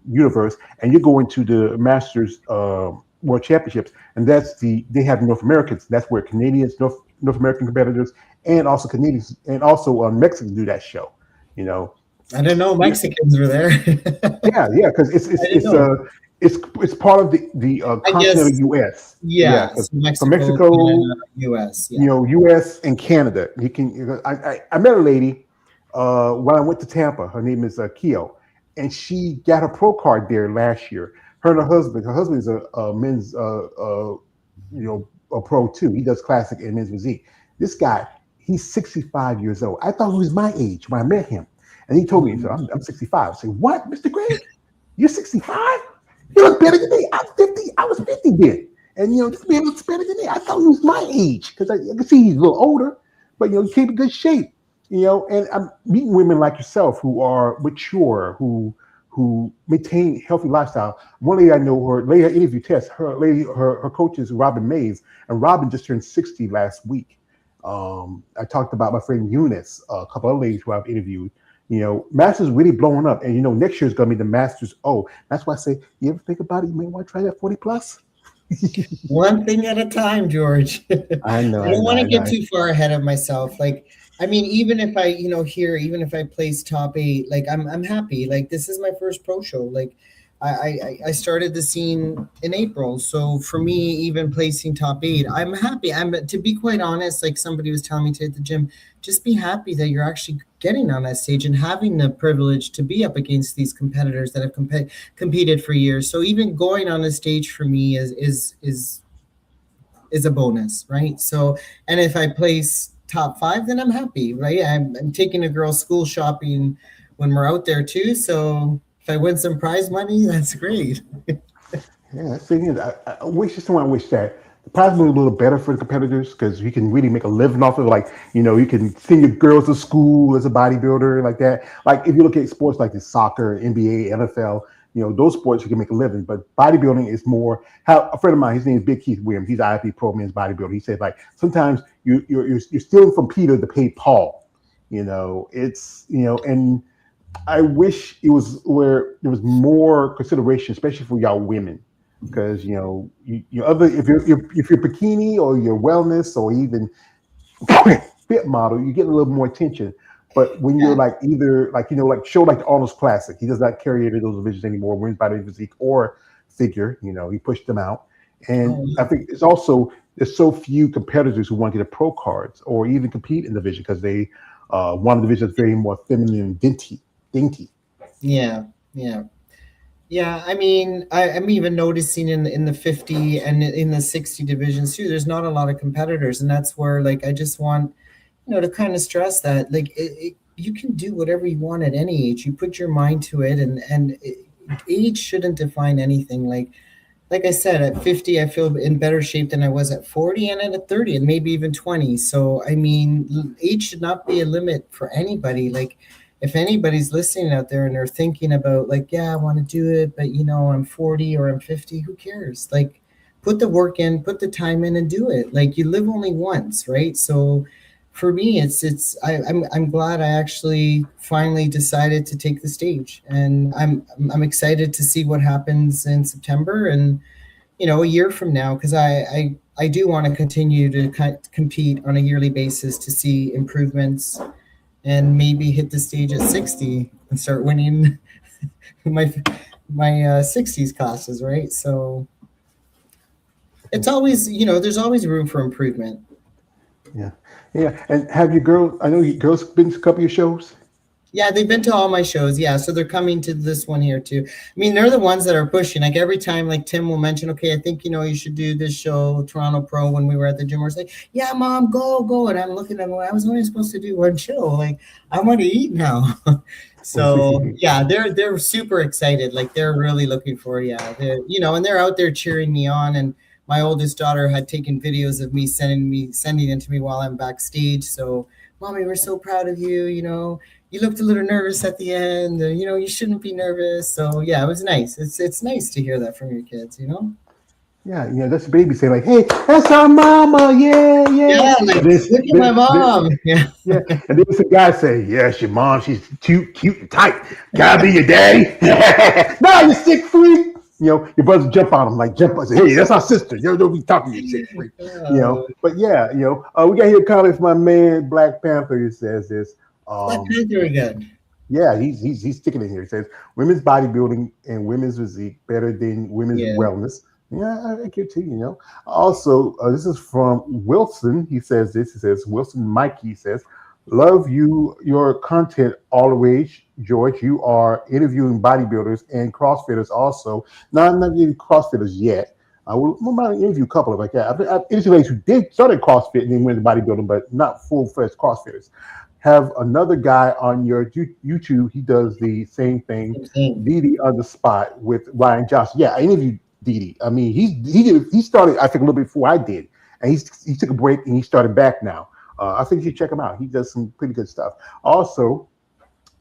universe, and you're going to the Masters World Championships, and they have North Americans. That's where Canadians, North American competitors, and also Canadians, and also Mexicans do that show. You know, I didn't know yeah, Mexicans were there. yeah, yeah, because I didn't know. it's part of the I continental guess, U.S. Yeah, yeah. because So from Mexico, Mexico, Canada, US. you Yeah. know, U.S. and Canada. You can. I met a lady when I went to Tampa. Her name is Keo, and she got her pro card there last year. Her and her husband. Her husband is a men's a pro too. He does classic and men's physique. This guy, he's 65 years old. I thought he was my age when I met him, and he told me, so Mhm. I'm 65. I said, what, Mr. Greg? You're 65? You look better than me. I'm 50. I was 50 then. And, you know, this man looks better than me. I thought he was my age because I can see he's a little older, but, you know, he keep in good shape. You know, and I'm meeting women like yourself who are mature, who maintain healthy lifestyle. One lady I know, her lady I interviewed Tess, her coach is Robin Mays, and Robin just turned 60 last week. I talked about my friend Eunice, a couple of ladies who I've interviewed. You know, Masters really blowing up, and you know, next year is going to be the Masters. Oh, that's why I say, you ever think about it? You may want to try that 40 plus. One thing at a time, George. I I know, I don't know, want I to get know. too far ahead of myself. Like, I mean, even if I, even if I place top eight, like I'm happy. Like this is my first pro show. Like I started the scene in April. So for me, even placing top eight, I'm happy. I'm to be quite honest, like somebody was telling me to at the gym, just be happy that you're actually getting on that stage and having the privilege to be up against these competitors that have competed for years. So even going on the stage for me is a bonus, right? So, and if I place top five, then I'm happy, right? I'm taking a girl school shopping when we're out there too. So if I win some prize money, that's great. Yeah, the thing is, I wish just want to wish that the prize money was a little better for the competitors because you can really make a living off of it. Like, you know, you can send your girls to school as a bodybuilder like that. Like if you look at sports like the soccer, NBA, NFL, you know, those sports you can make a living. But bodybuilding is more. How a friend of mine, his name is Big Keith Williams. He's IFBB pro men's bodybuilder. He said like sometimes you're stealing from Peter to pay Paul. You know, it's you know, and I wish it was where there was more consideration, especially for y'all women, because you know you other if you're bikini or your wellness or even fit model, you get a little more attention. But when you're Yeah. like either like like show like the Arnold's Classic, he does not carry any of those divisions anymore. Women's body physique or figure, he pushed them out. And Oh, I think it's also there's so few competitors who want to get a pro cards or even compete in the division because they want a division that's very more feminine and dainty. yeah, yeah. Yeah, I mean, I'm even noticing in the 50 and in the 60 divisions too. There's not a lot of competitors, and that's where like I just want to kind of stress that like you can do whatever you want at any age. You put your mind to it, and age shouldn't define anything. Like I said, at 50, I feel in better shape than I was at 40 and at 30 and maybe even 20. So, I mean, age should not be a limit for anybody. Like, if anybody's listening out there and they're thinking about, like, yeah, I want to do it, but, I'm 40 or I'm 50, who cares? Like, put the work in, put the time in and do it. Like, you live only once, right? So, for me, I'm glad I actually finally decided to take the stage, and I'm excited to see what happens in September and a year from now, because I do want to continue to compete on a yearly basis to see improvements and maybe hit the stage at 60 and start winning my 60s classes, right? So it's always there's always room for improvement. Yeah, yeah. And have your girls? I know you girls been to a couple of your shows. Yeah, they've been to all my shows. Yeah, so they're coming to this one here too. I mean, they're the ones that are pushing. Like every time, like Tim will mention, okay, I think you should do this show, Toronto Pro, when we were at the gym. We're like, yeah, mom, go, go. And I'm looking at them. I was only supposed to do one show. Like, I want to eat now. So yeah, they're super excited. Like they're really looking for they're and they're out there cheering me on. And my oldest daughter had taken videos of me sending it to me while I'm backstage. So, mommy, we're so proud of you. You looked a little nervous at the end. You shouldn't be nervous. So yeah, it was nice. It's nice to hear that from your kids. Yeah, that's the baby saying like, "Hey, that's our mama, yeah, yeah." Yeah, like And this, look at my mom. Yeah. yeah, and then some guy say, "Yes, your mom, she's cute and tight. Gotta be your daddy." No, you sick freak. Your brothers jump on him like jump on. Say, "Hey, that's our sister. You don't be talking to you, sick freak." But yeah, we got here comments. My man Black Panther he says this. Black Um, Panther again. yeah, he's sticking in here. He says women's bodybuilding and women's physique better than women's Yeah. wellness. Yeah, I get you. Also, this is from Wilson. He says this. He says Wilson Mikey says, "Love your content always, George. You are interviewing bodybuilders and CrossFitters also. Now I'm not getting CrossFitters yet. I'm about to interview a couple of like that. I've interviewed ladies who did started CrossFit and then went to bodybuilding, but not full-fledged CrossFitters. Have another guy on your YouTube. He does the same thing. Same thing. Didi on the spot with Ryan Johnson. Yeah, I interviewed Didi. I mean, he started I think a little bit before I did, and he took a break and he started back now. I think you should check him out. He does some pretty good stuff. Also,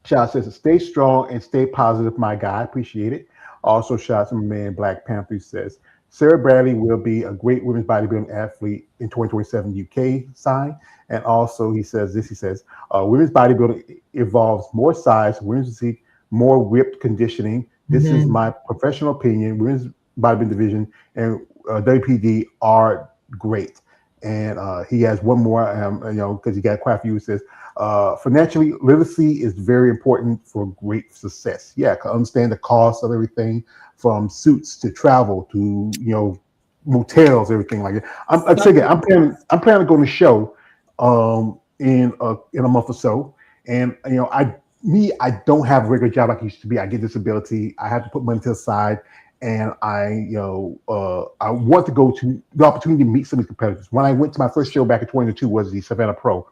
Shot says, "Stay strong and stay positive, my guy. Appreciate it." Also, shout from my man Black Panther says, "Sarah Bradley will be a great women's bodybuilding athlete in 2027 UK sign." And also, he says this. He says, "Women's bodybuilding involves more size, women's physique, more whipped conditioning. This is my professional opinion. Women's bodybuilding division and WPD are great." And he has one more, because he got quite a few. He says, "Financially, literacy is very important for great success." Yeah, understand the cost of everything from suits to travel to motels, everything like that. I tell you, I'm planning to go to the show in a month or so, and I don't have a regular job like I used to be. I get disability. I have to put money to the side, and I want to go to the opportunity to meet some of the competitors. When I went to my first show back in 2022 was the Savannah Pro.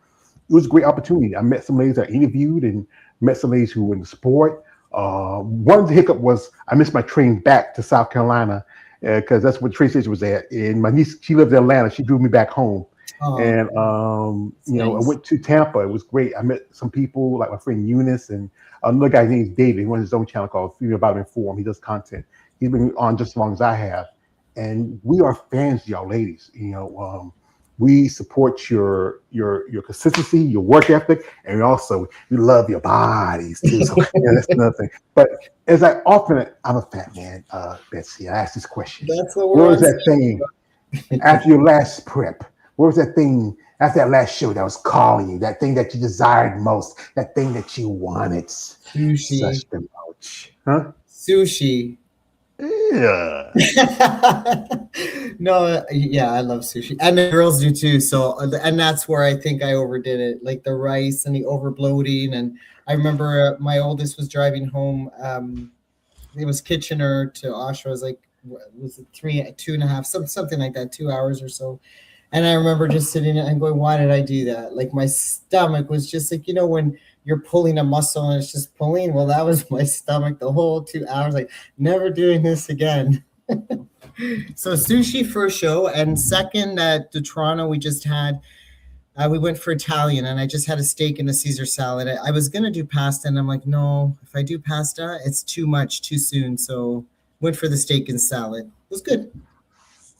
It was a great opportunity. I met some ladies I interviewed and met some ladies who were in the sport. One of the hiccup was I missed my train back to South Carolina because that's where the train station was at. And my niece, she lived in Atlanta. She drove me back home. Oh, And I nice. went to Tampa. It was great. I met some people like my friend Eunice and another guy named David. He runs his own channel called Female Bottom Inform. He does content. He's been on just as long as I have, and we are fans of y'all ladies. We support your consistency, your work ethic, and we love your bodies too. So that's another thing. But as I'm a fat man, Betsy. I ask this question: That's what Where we're was on. that thing after your last prep? Where was that thing That's that last show that was calling you, that thing that you desired most, that thing that you wanted Sushi. such the much. Huh? Sushi. Yeah. No, yeah, I love sushi, and the girls do too. So, and that's where I think I overdid it, like the rice and the over bloating. And I remember my oldest was driving home. It was Kitchener to Oshawa. It was like, was it 2.5, something like that, 2 hours or so. And I remember just sitting and going, why did I do that? Like my stomach was just like, when you're pulling a muscle and it's just pulling. Well, that was my stomach the whole 2 hours. Like, never doing this again. So sushi first show, and second at the Toronto we just had. We went for Italian, and I just had a steak and a Caesar salad. I was gonna do pasta, and I'm like, no, if I do pasta, it's too much too soon. So went for the steak and salad. It was good.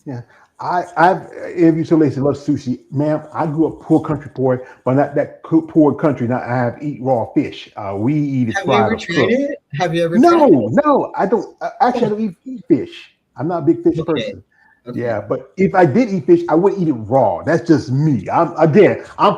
Yeah. I've if you so lazy love sushi, ma'am. I grew up poor country boy, but not that poor country. Not I have eat raw fish. We eat it Have you fried ever or tried cooked. it? Have you ever tried No, it? no, I don't. Actually, I don't eat fish. I'm not a big fish Okay. person. Okay. Yeah, but if I did eat fish, I would eat it raw. That's just me. I'm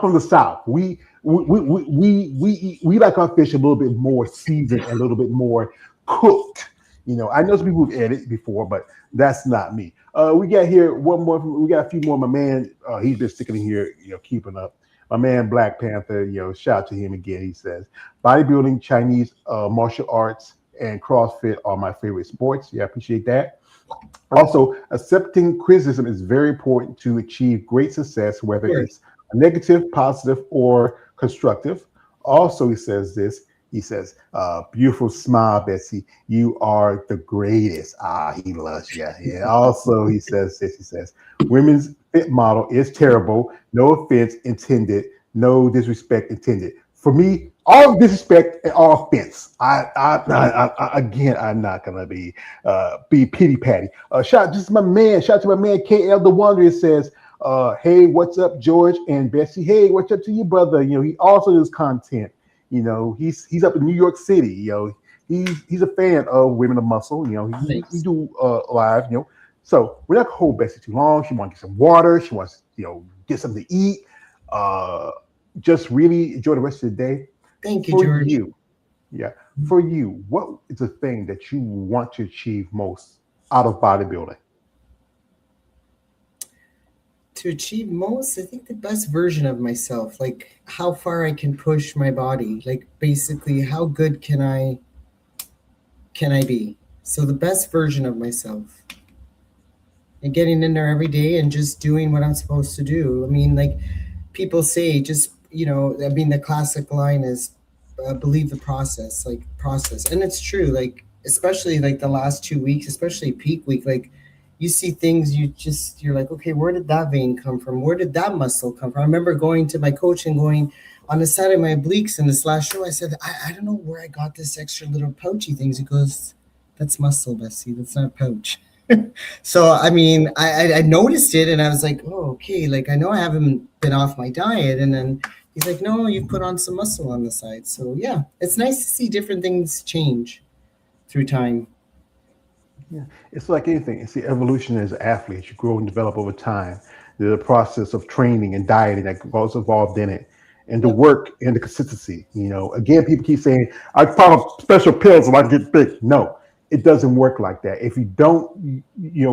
from the South. We like our fish a little bit more seasoned and a little bit more cooked. I know some people who've ate it before, but that's not me. We got here one more. We got a few more. My man, he's been sticking in here, keeping up. My man, Black Panther, shout out to him again. He says, bodybuilding, Chinese martial arts, and CrossFit are my favorite sports. Yeah, I appreciate that. Also, accepting criticism is very important to achieve great success, Of whether course. it's negative, positive, or constructive. Also, he says this. He says, beautiful smile, Bessie. You are the greatest. He loves you. Yeah. Also, he says this. He says, women's fit model is terrible. No offense intended. No disrespect intended. For me, all disrespect and all offense. Again, I'm not gonna be pity patty. Shout out to my man KL the Wanderer says, hey, what's up, George and Bessie? Hey, what's up to your brother? He also does content. He's up in New York City. He's a fan of Women of Muscle. He Thanks. do live. So we're not gonna hold Bessie too long. She wants to get some water. She wants get something to eat. Uh, just really enjoy the rest of the day. Thank you, For George. you, yeah, for you, what is the thing that you want to achieve most out of bodybuilding? To achieve most, I think the best version of myself, like how far I can push my body, like basically how good can I be? So the best version of myself, and getting in there every day and just doing what I'm supposed to do. I mean, like people say, just I mean, the classic line is, believe the process, like process, and it's true. Like especially like the last 2 weeks, especially peak week, like you see things you're like, okay, where did that vein come from? Where did that muscle come from? I remember going to my coach and going on the side of my obliques in this last show. I said, I don't know where I got this extra little pouchy things. He goes, that's muscle, Bessie. That's not a pouch. So I mean, I noticed it and I was like, oh, okay. Like I know I haven't been off my diet, and then he's like, no, you've put on some muscle on the side. So yeah, it's nice to see different things change through time. Yeah, it's like anything. It's the evolution as an athlete. You grow and develop over time. The process of training and dieting that was involved in it, and the Yep. work and the consistency. Again, people keep saying, "I follow special pills and I get big." No, it doesn't work like that. If you don't,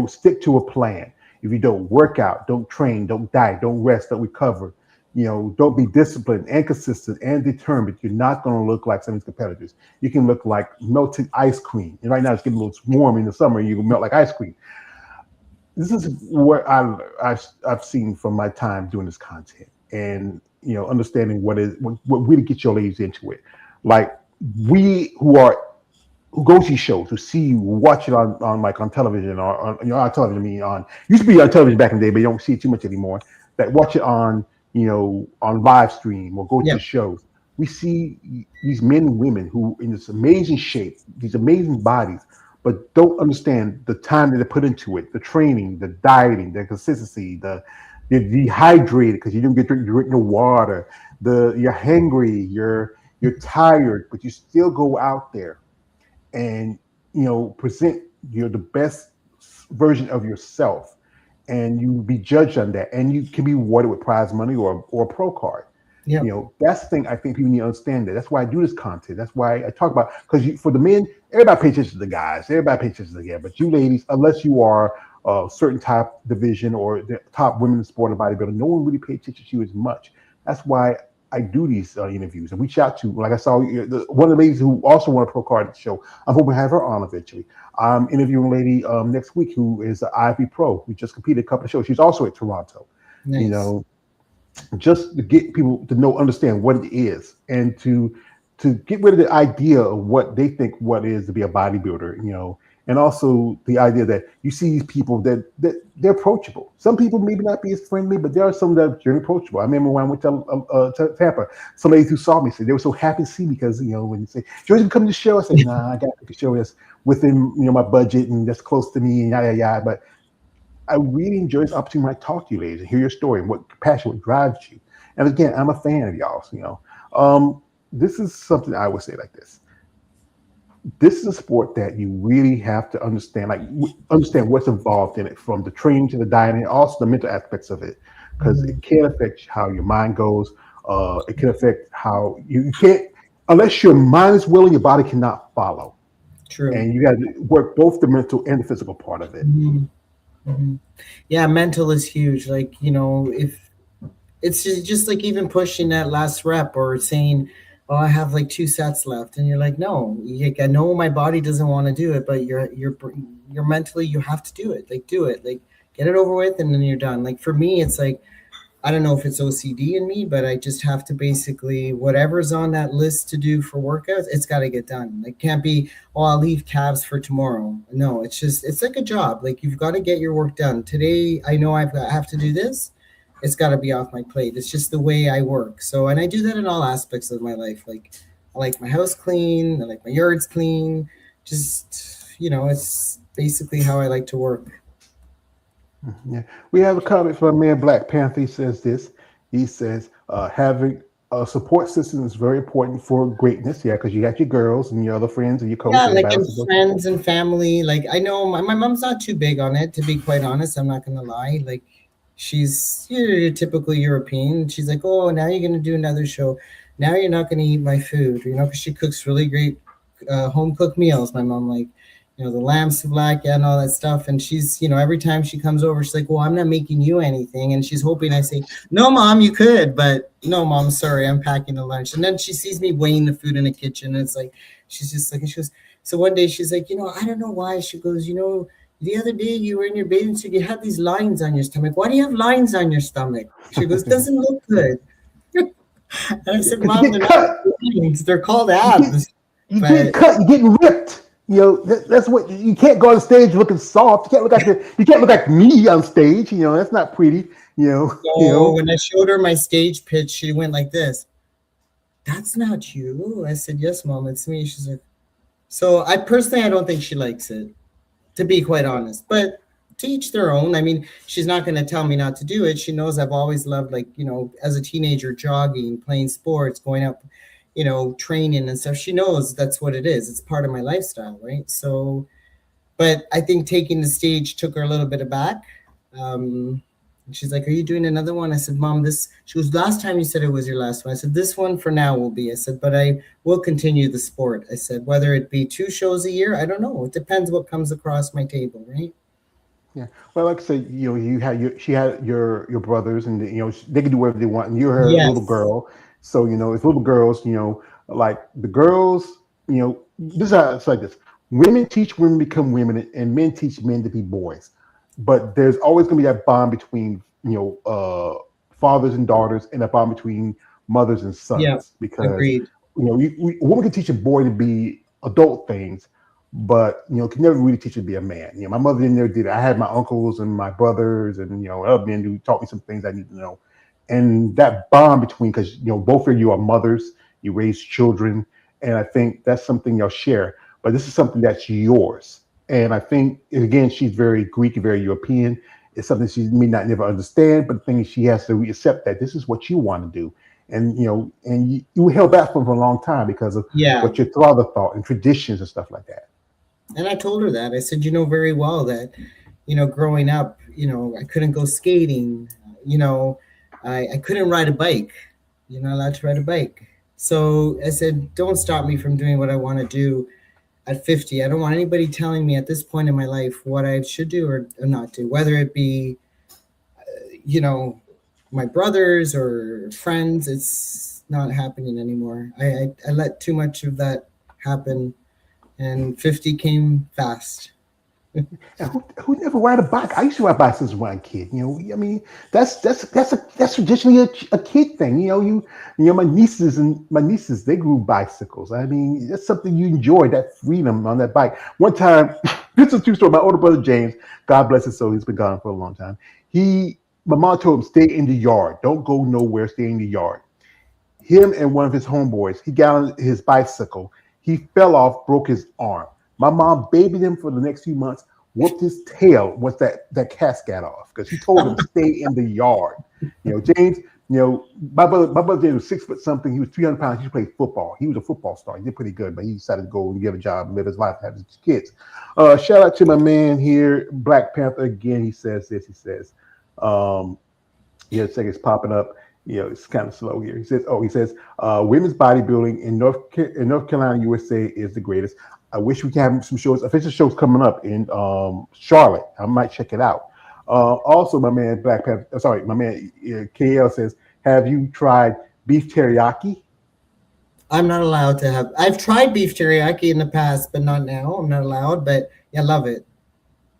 stick to a plan. If you don't work out, don't train, don't diet, don't rest, don't recover. Don't be disciplined and consistent and determined. You're not going to look like some of these competitors. You can look like melted ice cream. And right now it's getting a little warm in the summer. You can melt like ice cream. This is what I've seen from my time doing this content, and understanding what really gets your ladies into it. Like we who go see shows, who see you, watch it on like on television or on on television. I mean, on used to be on television back in the day, but you don't see it too much anymore. That watch it on on live stream or go to Yeah. the shows. We see these men and women who in this amazing shape, these amazing bodies, but don't understand the time that they put into it, the training, the dieting, the consistency, you're dehydrated because you didn't drink no water, you're hungry, you're tired, but you still go out there and present the best version of yourself, and you be judged on that, and you can be rewarded with prize money or a pro card. Yep. That's the thing I think people need to understand that. That's why I do this content. That's why I talk about, because for the men, everybody pays attention to the guys. Everybody pays attention to the guys. But you ladies, unless you are a certain type division or the top women in sport and bodybuilding, no one really pays attention to you as much. That's why I do these interviews and reach out to, like I saw one of the ladies who also won a pro card at the show. I'm hoping to have her on eventually. I'm interviewing a lady next week who is an IFBB pro who just competed a couple of shows. She's also at Toronto. Nice. Just to get people to understand what it is, and to get rid of the idea of what they think what is to be a bodybuilder, and also the idea that you see these people that they're approachable. Some people maybe not be as friendly, but there are some that are very approachable. I remember when I went to Tampa, some ladies who saw me said they were so happy to see me because, when you say, "You always come to the show," I said, "Nah, I got to show that's within my budget and that's close to me and yada yada." But I really enjoy this opportunity when I talk to you ladies and hear your story and what passion, what drives you. And again, I'm a fan of y'all. This is something I would say like this. This is a sport that you really have to understand, understand what's involved in it, from the training to the diet, and also the mental aspects of it, because it can affect how your mind goes. It can affect how you can't, unless your mind is willing, your body cannot follow. True. And you got to work both the mental and the physical part of it. Yeah, mental is huge. If it's just like even pushing that last rep or saying, "Oh, I have like 2 sets left," and you're like, "No, I know my body doesn't want to do it, but you're mentally, you have to do it. Like, do it. Like, get it over with, and then you're done." Like for me, it's like, I don't know if it's OCD in me, but I just have to basically, whatever's on that list to do for workouts, it's got to get done. It can't be, "Oh, I'll leave calves for tomorrow." No, it's like a job. Like, you've got to get your work done. Today, I know I have to do this. It's got to be off my plate. It's just the way I work. So, and I do that in all aspects of my life. Like, I like my house clean. I like my yards clean. Just, it's basically how I like to work. Yeah, we have a comment from man Black Panther. He says this. He says having a support system is very important for greatness. Yeah, because you got your girls and your other friends and your coach. Yeah, like in friends and family. Like, I know my mom's not too big on it, to be quite honest. I'm not gonna lie. Like, she's your typical European. She's like, "Oh, now you're gonna do another show. Now you're not gonna eat my food," because she cooks really great home cooked meals. My mom, like, the lamb souvlaki and all that stuff. And she's, every time she comes over, she's like, "Well, I'm not making you anything." And she's hoping I say, "No, Mom, you could, but no, Mom, sorry, I'm packing the lunch." And then she sees me weighing the food in the kitchen. And it's like, she's just like, and she goes, so one day she's like, "I don't know why." She goes, "The other day you were in your bathing suit, you had these lines on your stomach. Why do you have lines on your stomach?" She goes, "Doesn't look good." And I said, "Mom, they're not lines. They're called abs." You get cut, you're getting ripped. That's what you can't go on stage looking soft. You can't look like me on stage. That's not pretty. When I showed her my stage pitch, she went like this. "That's not you." I said, "Yes, Mom, it's me." She's like, so I don't think she likes it, to be quite honest. But to each their own. I mean, she's not going to tell me not to do it. She knows I've always loved, as a teenager, jogging, playing sports, going up, training and stuff. She knows that's what it is. It's part of my lifestyle, right? So, but I think taking the stage took her a little bit aback. She's like, "Are you doing another one?" I said, "Mom, this," she goes, "Last time you said it was your last one." I said, "This one for now will be." I said, "But I will continue the sport." I said, "Whether it be 2 shows a year, I don't know. It depends what comes across my table," right? Yeah. Well, like I said, she had your brothers, and they can do whatever they want, and you're her little girl. So it's little girls. Like the girls. This is how it's like this. Women teach women to become women, and men teach men to be boys. But there's always going to be that bond between fathers and daughters, and that bond between mothers and sons. Because agreed. A woman can teach a boy to be adult things, but can never really teach her to be a man. My mother never did it. I had my uncles and my brothers and other men who taught me some things I need to know. And that bond between, because both of you are mothers, you raise children, and I think that's something y'all share. But this is something that's yours. And I think, again, she's very Greek, very European. It's something she may not never understand, but the thing is, she has to accept that this is what you want to do. And and you were held back from for a long time because of what your father thought and traditions and stuff like that. And I told her that. I said, "You know very well that growing up, I couldn't go skating, you know, I couldn't ride a bike. You're not allowed to ride a bike. So I said, don't stop me from doing what I want to do at 50. I don't want anybody telling me at this point in my life what I should do or not do, whether it be, you know, my brothers or friends. It's not happening anymore. I let too much of that happen, and 50 came fast. Yeah, who never ride a bike? I used to ride bicycles when I was a kid. I mean, that's traditionally a kid thing. My nieces they grew bicycles. I mean, that's something you enjoy, that freedom on that bike. One time, this is a true story. My older brother James, God bless his soul, he's been gone for a long time. My mom told him stay in the yard, don't go nowhere, stay in the yard. Him and one of his homeboys, he got on his bicycle. He fell off, broke his arm. My mom babied him for the next few months, whooped his tail once that cast got off because he told him stay in the yard. James, my brother James was 6 foot something. He was 300 pounds. He played football. He was a football star. He did pretty good, but he decided to go and get a job and live his life, have his kids. Shout out to my man here, Black Panther. Again, he says this. He says, yeah, the second it's popping up. It's kind of slow here. He says, women's bodybuilding in North Carolina, USA is the greatest. I wish we could have some shows, official shows coming up in Charlotte. I might check it out. Also, my man Black Panther, my man KL says, have you tried beef teriyaki? I'm not allowed to have. I've tried beef teriyaki in the past, but not now. I'm not allowed, but yeah, love it.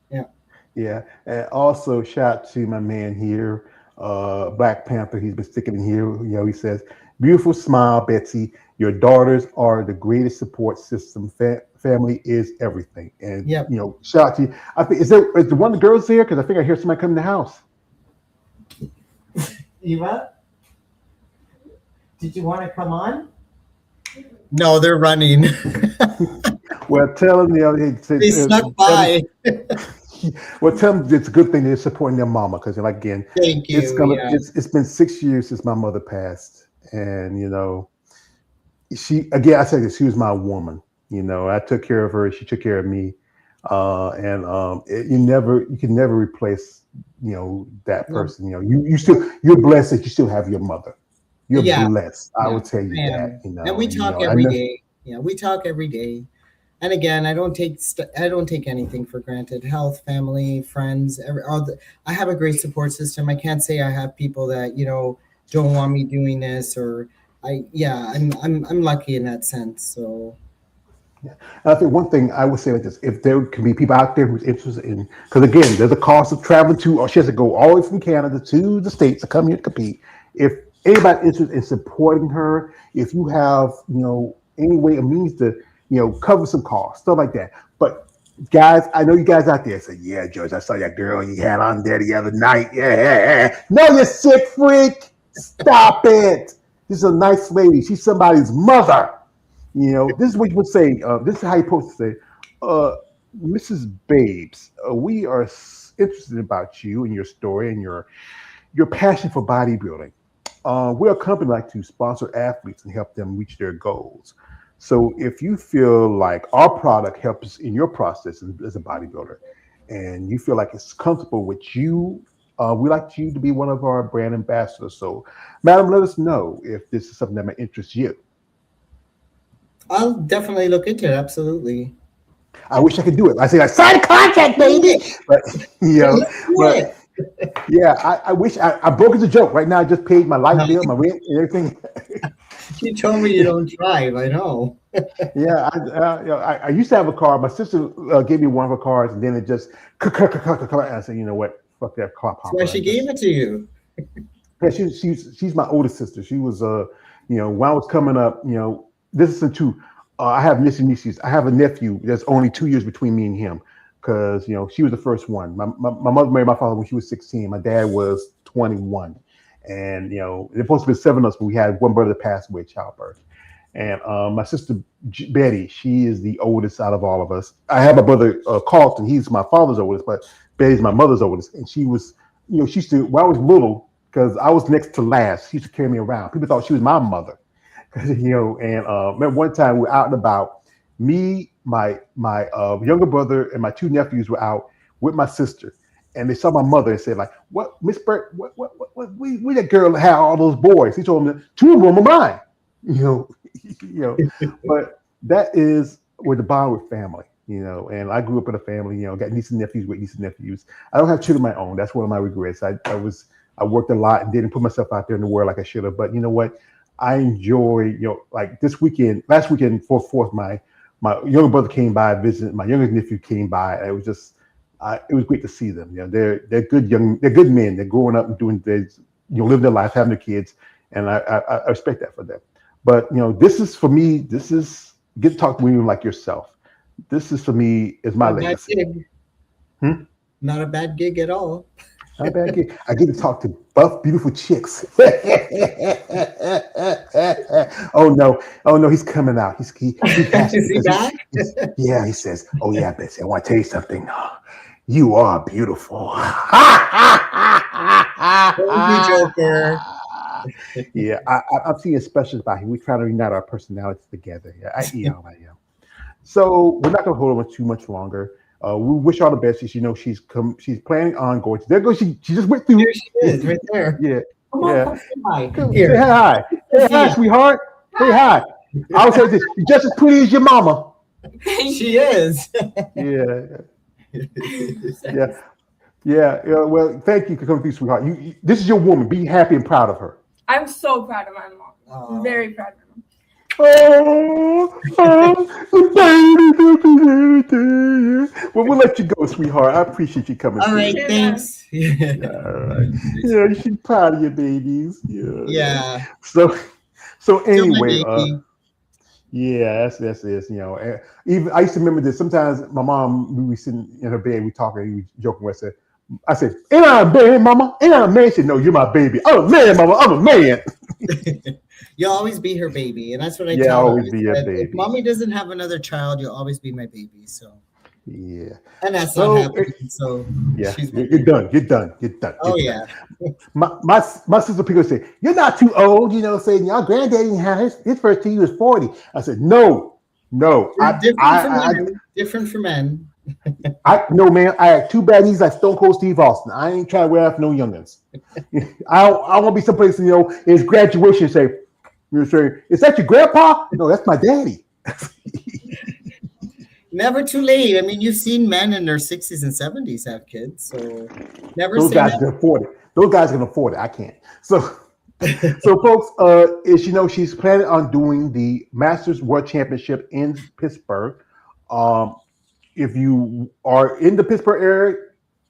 Yeah. Yeah. And also, shout out to my man here, Black Panther. He's been sticking in here. He says, beautiful smile, Betsy. Your daughters are the greatest support system. Family is everything. And, Yep. Shout out to you. I think, is the one of the girls there? Because I think I hear somebody come in the house. Eva, did you want to come on? No, they're running. Well, tell them they snuck by. Well, tell them it's a good thing they're supporting their mama because, again, thank you. It's been 6 years since my mother passed, and I said this, she was my woman. I took care of her, she took care of me, you can never replace that person. You're blessed that you still have your mother. You're blessed. I will tell you that. And we talk every day. Yeah, we talk every day. And again, I don't take anything for granted. Health, family, friends. I have a great support system. I can't say I have people that don't want me doing this, or I'm lucky in that sense. So. Yeah. I think one thing I would say like this: if there can be people out there who's interested in, because again, there's a cost of traveling or she has to go all the way from Canada to the States to come here to compete. If anybody interested in supporting her, if you have any way or means to cover some costs, stuff like that. But guys, I know you guys out there say, yeah, George, I saw that girl you had on there the other night. Yeah. No, you sick freak. Stop it. This is a nice lady. She's somebody's mother. This is what you would say. This is how you're supposed to say, Mrs. Babes, we are interested about you and your story and your passion for bodybuilding. We're a company like to sponsor athletes and help them reach their goals. So if you feel like our product helps in your process as a bodybuilder, and you feel like it's comfortable with you, we'd like you to be one of our brand ambassadors. So, madam, let us know if this is something that might interest you. I'll definitely look into it. Absolutely. I wish I could do it. I say, sign a contract, baby. But I wish I broke as a joke. Right now, I just paid my light bill, my rent, and everything. You told me you don't drive. I know. Yeah, I used to have a car. My sister gave me one of her cars, and then it just. And I said, you know what? Fuck that car. That's why she gave it to you. Yeah, she's my older sister. She was when I was coming up, this is two. I have nieces. I have a nephew. There's only 2 years between me and him, because she was the first one. My mother married my father when she was 16. My dad was 21, and there's supposed to be 7 of us, but we had one brother that passed away at childbirth. And my sister Betty, she is the oldest out of all of us. I have my brother Carlton. He's my father's oldest, but Betty's my mother's oldest. And she was, she used to, when I was little, because I was next to last, she used to carry me around. People thought she was my mother. Remember one time we were out and about. Me, my younger brother, and my 2 nephews were out. with my sister, and they saw my mother and said, like, "What, Miss Burt? We that girl had all those boys?" He told them two of them are mine. You know, you know. But that is where the bond with family. You know, and I grew up in a family. You know, got nieces and nephews with nieces and nephews. I don't have children of my own. That's one of my regrets. I worked a lot and didn't put myself out there in the world like I should have. But you know what? I enjoy, you know, like last weekend for Fourth, my younger brother came by, visited. My younger nephew came by. It was just, it was great to see them. You know, they're good men. They're growing up and doing things, you know, living their life, having their kids, and I respect that for them. But you know, this is for me. This is get to talk to women like yourself. This is for me is my Not a bad legacy. gig. Hmm? Not a bad gig at all. Not a bad gig. I get to talk to buff, beautiful chicks. Oh no, he's coming out. He has to Is he because back? yeah, he says, "Oh yeah, Bessie, I want to tell you something. You are beautiful." Don't be Joker. Yeah, I'm seeing special about him. We're trying to unite our personalities together. Yeah, I am. So we're not going to hold on too much longer. We wish all the best. You know, she's planning on going. There goes she just went through. Here she is, right there. Yeah, Come on, yeah. come say hi. Come, say Here. hi. Say hi, sweetheart. Say hi. I would say this. You're just as pretty as your mama. She is. Yeah, yeah, yeah. Well, thank you for coming through, sweetheart. This is your woman. Be happy and proud of her. I'm so proud of my mom. Aw. Very proud of my mom. Well, we'll let you go, sweetheart. I appreciate you coming All through. right, thanks. All right. Yeah, she's proud of your babies. Yeah. Yeah. So Still my anyway, baby. yeah, that's you know. Even I used to remember this. Sometimes my mom, we were sitting in her bed, we talking, we joking. I said, "Ain't I a man, mama? Ain't I a man?" She said, "No, you're my baby." "I'm a man, mama. I'm a man." You'll always be her baby, and that's what I Yeah, tell her. always be your If baby. mommy doesn't have another child, you'll always be my baby. So, Yeah. and that's So, not happening. So, Yeah, she's my you're baby. done. You're done. You're done. Oh You're yeah. done. My sister Pico said, "You're not too old." You know, saying y'all granddaddy didn't have his first kid, he was 40. I said, "No, no. Different for men. No, man. I had two bad knees like Stone Cold Steve Austin. I ain't trying to wear out for no youngins. I want to be someplace, you know, it's graduation. Say, you're saying, "Is that your grandpa?" "No, that's my daddy." Never too late. I mean, you've seen men in their 60s and 70s have kids, so never Those say guys never. can afford it. Those guys can afford it. I can't. So, folks, as you know, she's planning on doing the Masters World Championship in Pittsburgh. Um, if you are in the Pittsburgh area,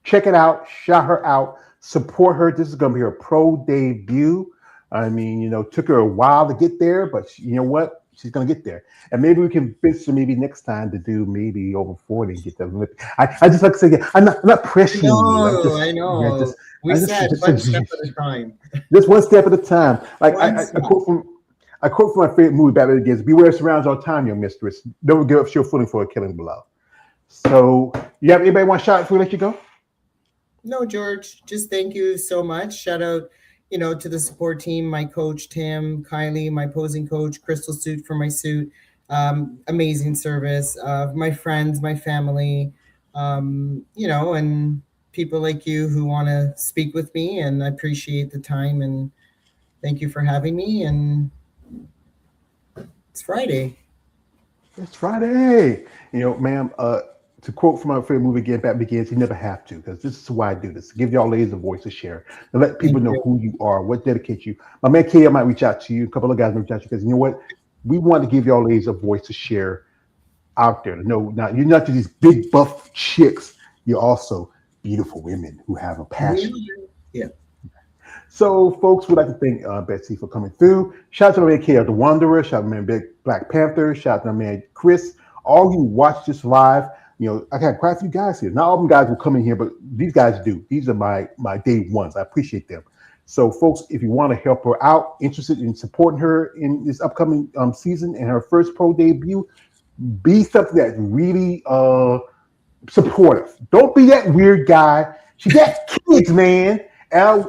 check it out, shout her out, support her. This is going to be her pro debut. I mean, you know, took her a while to get there, but you know what? She's going to get there. And maybe we can convince her maybe next time to do maybe over 40 and get the Olympic. I just like to say, I'm not pressuring you. I know. Just, We said just one step at a time. just one step at a time. Like I Step. quote from my favorite movie, Batman Begins: "Beware surrounds all time, your mistress. Never give up sure footing for a killing below." So, you have anybody want to shout out before we let you go? No, George, just thank you so much. Shout out, to the support team, my coach, Tim, Kylie, my posing coach, Crystal Suit for my suit. Amazing service. My friends, my family, and people like you who want to speak with me. And I appreciate the time and thank you for having me. And it's Friday. It's Friday. You know, ma'am, to quote from my favorite movie again, Batman Begins, you never have to, because this is why I do this. Give y'all ladies a voice to share. To let people know who you are, what dedicates you. My man K, I might reach out to you. A couple of guys might reach out to you, because you know what? We want to give y'all ladies a voice to share out there. No, not you're not just these big buff chicks. You're also beautiful women who have a passion. Yeah. So, folks, we'd like to thank Bessie for coming through. Shout out to my man K, the Wanderer. Shout out to my man Big Black Panther. Shout out to my man Chris. All you watch this live. You know, I got quite a few guys here. Not all them guys will come in here, but these guys do. These are my day ones. I appreciate them. So, folks, if you want to help her out, interested in supporting her in this upcoming season and her first pro debut, be something that's really supportive. Don't be that weird guy. She got kids, man. And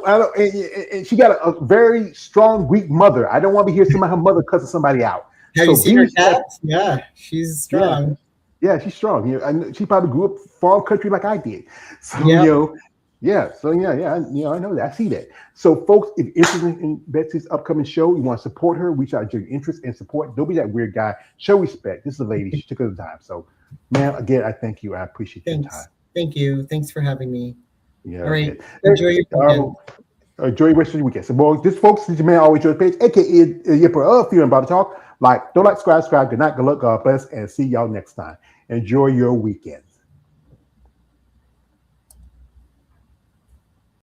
she got a very strong Greek mother. I don't want to hear her mother cussing somebody out. Have you seen her cats? Yeah, she's strong. Yeah, she's strong. You know, and she probably grew up farm country like I did. So Yep. yeah. So I know that. I see that. So folks, if you're interested in Betsy's upcoming show, you want to support her, reach out to your interest and support. Don't be that weird guy. Show respect. This is a lady. She took her time. So, man, again, I thank you. I appreciate your time. Thanks. Thank you. Thanks for having me. Yeah, All right. good. Enjoy your weekend. Enjoy the rest of your weekend. So, well, this folks, this is your man always George Page, aka Yipper. Feeling about to talk. Like, don't like, subscribe. Good night. Good luck. God bless, and see y'all next time. Enjoy your weekend.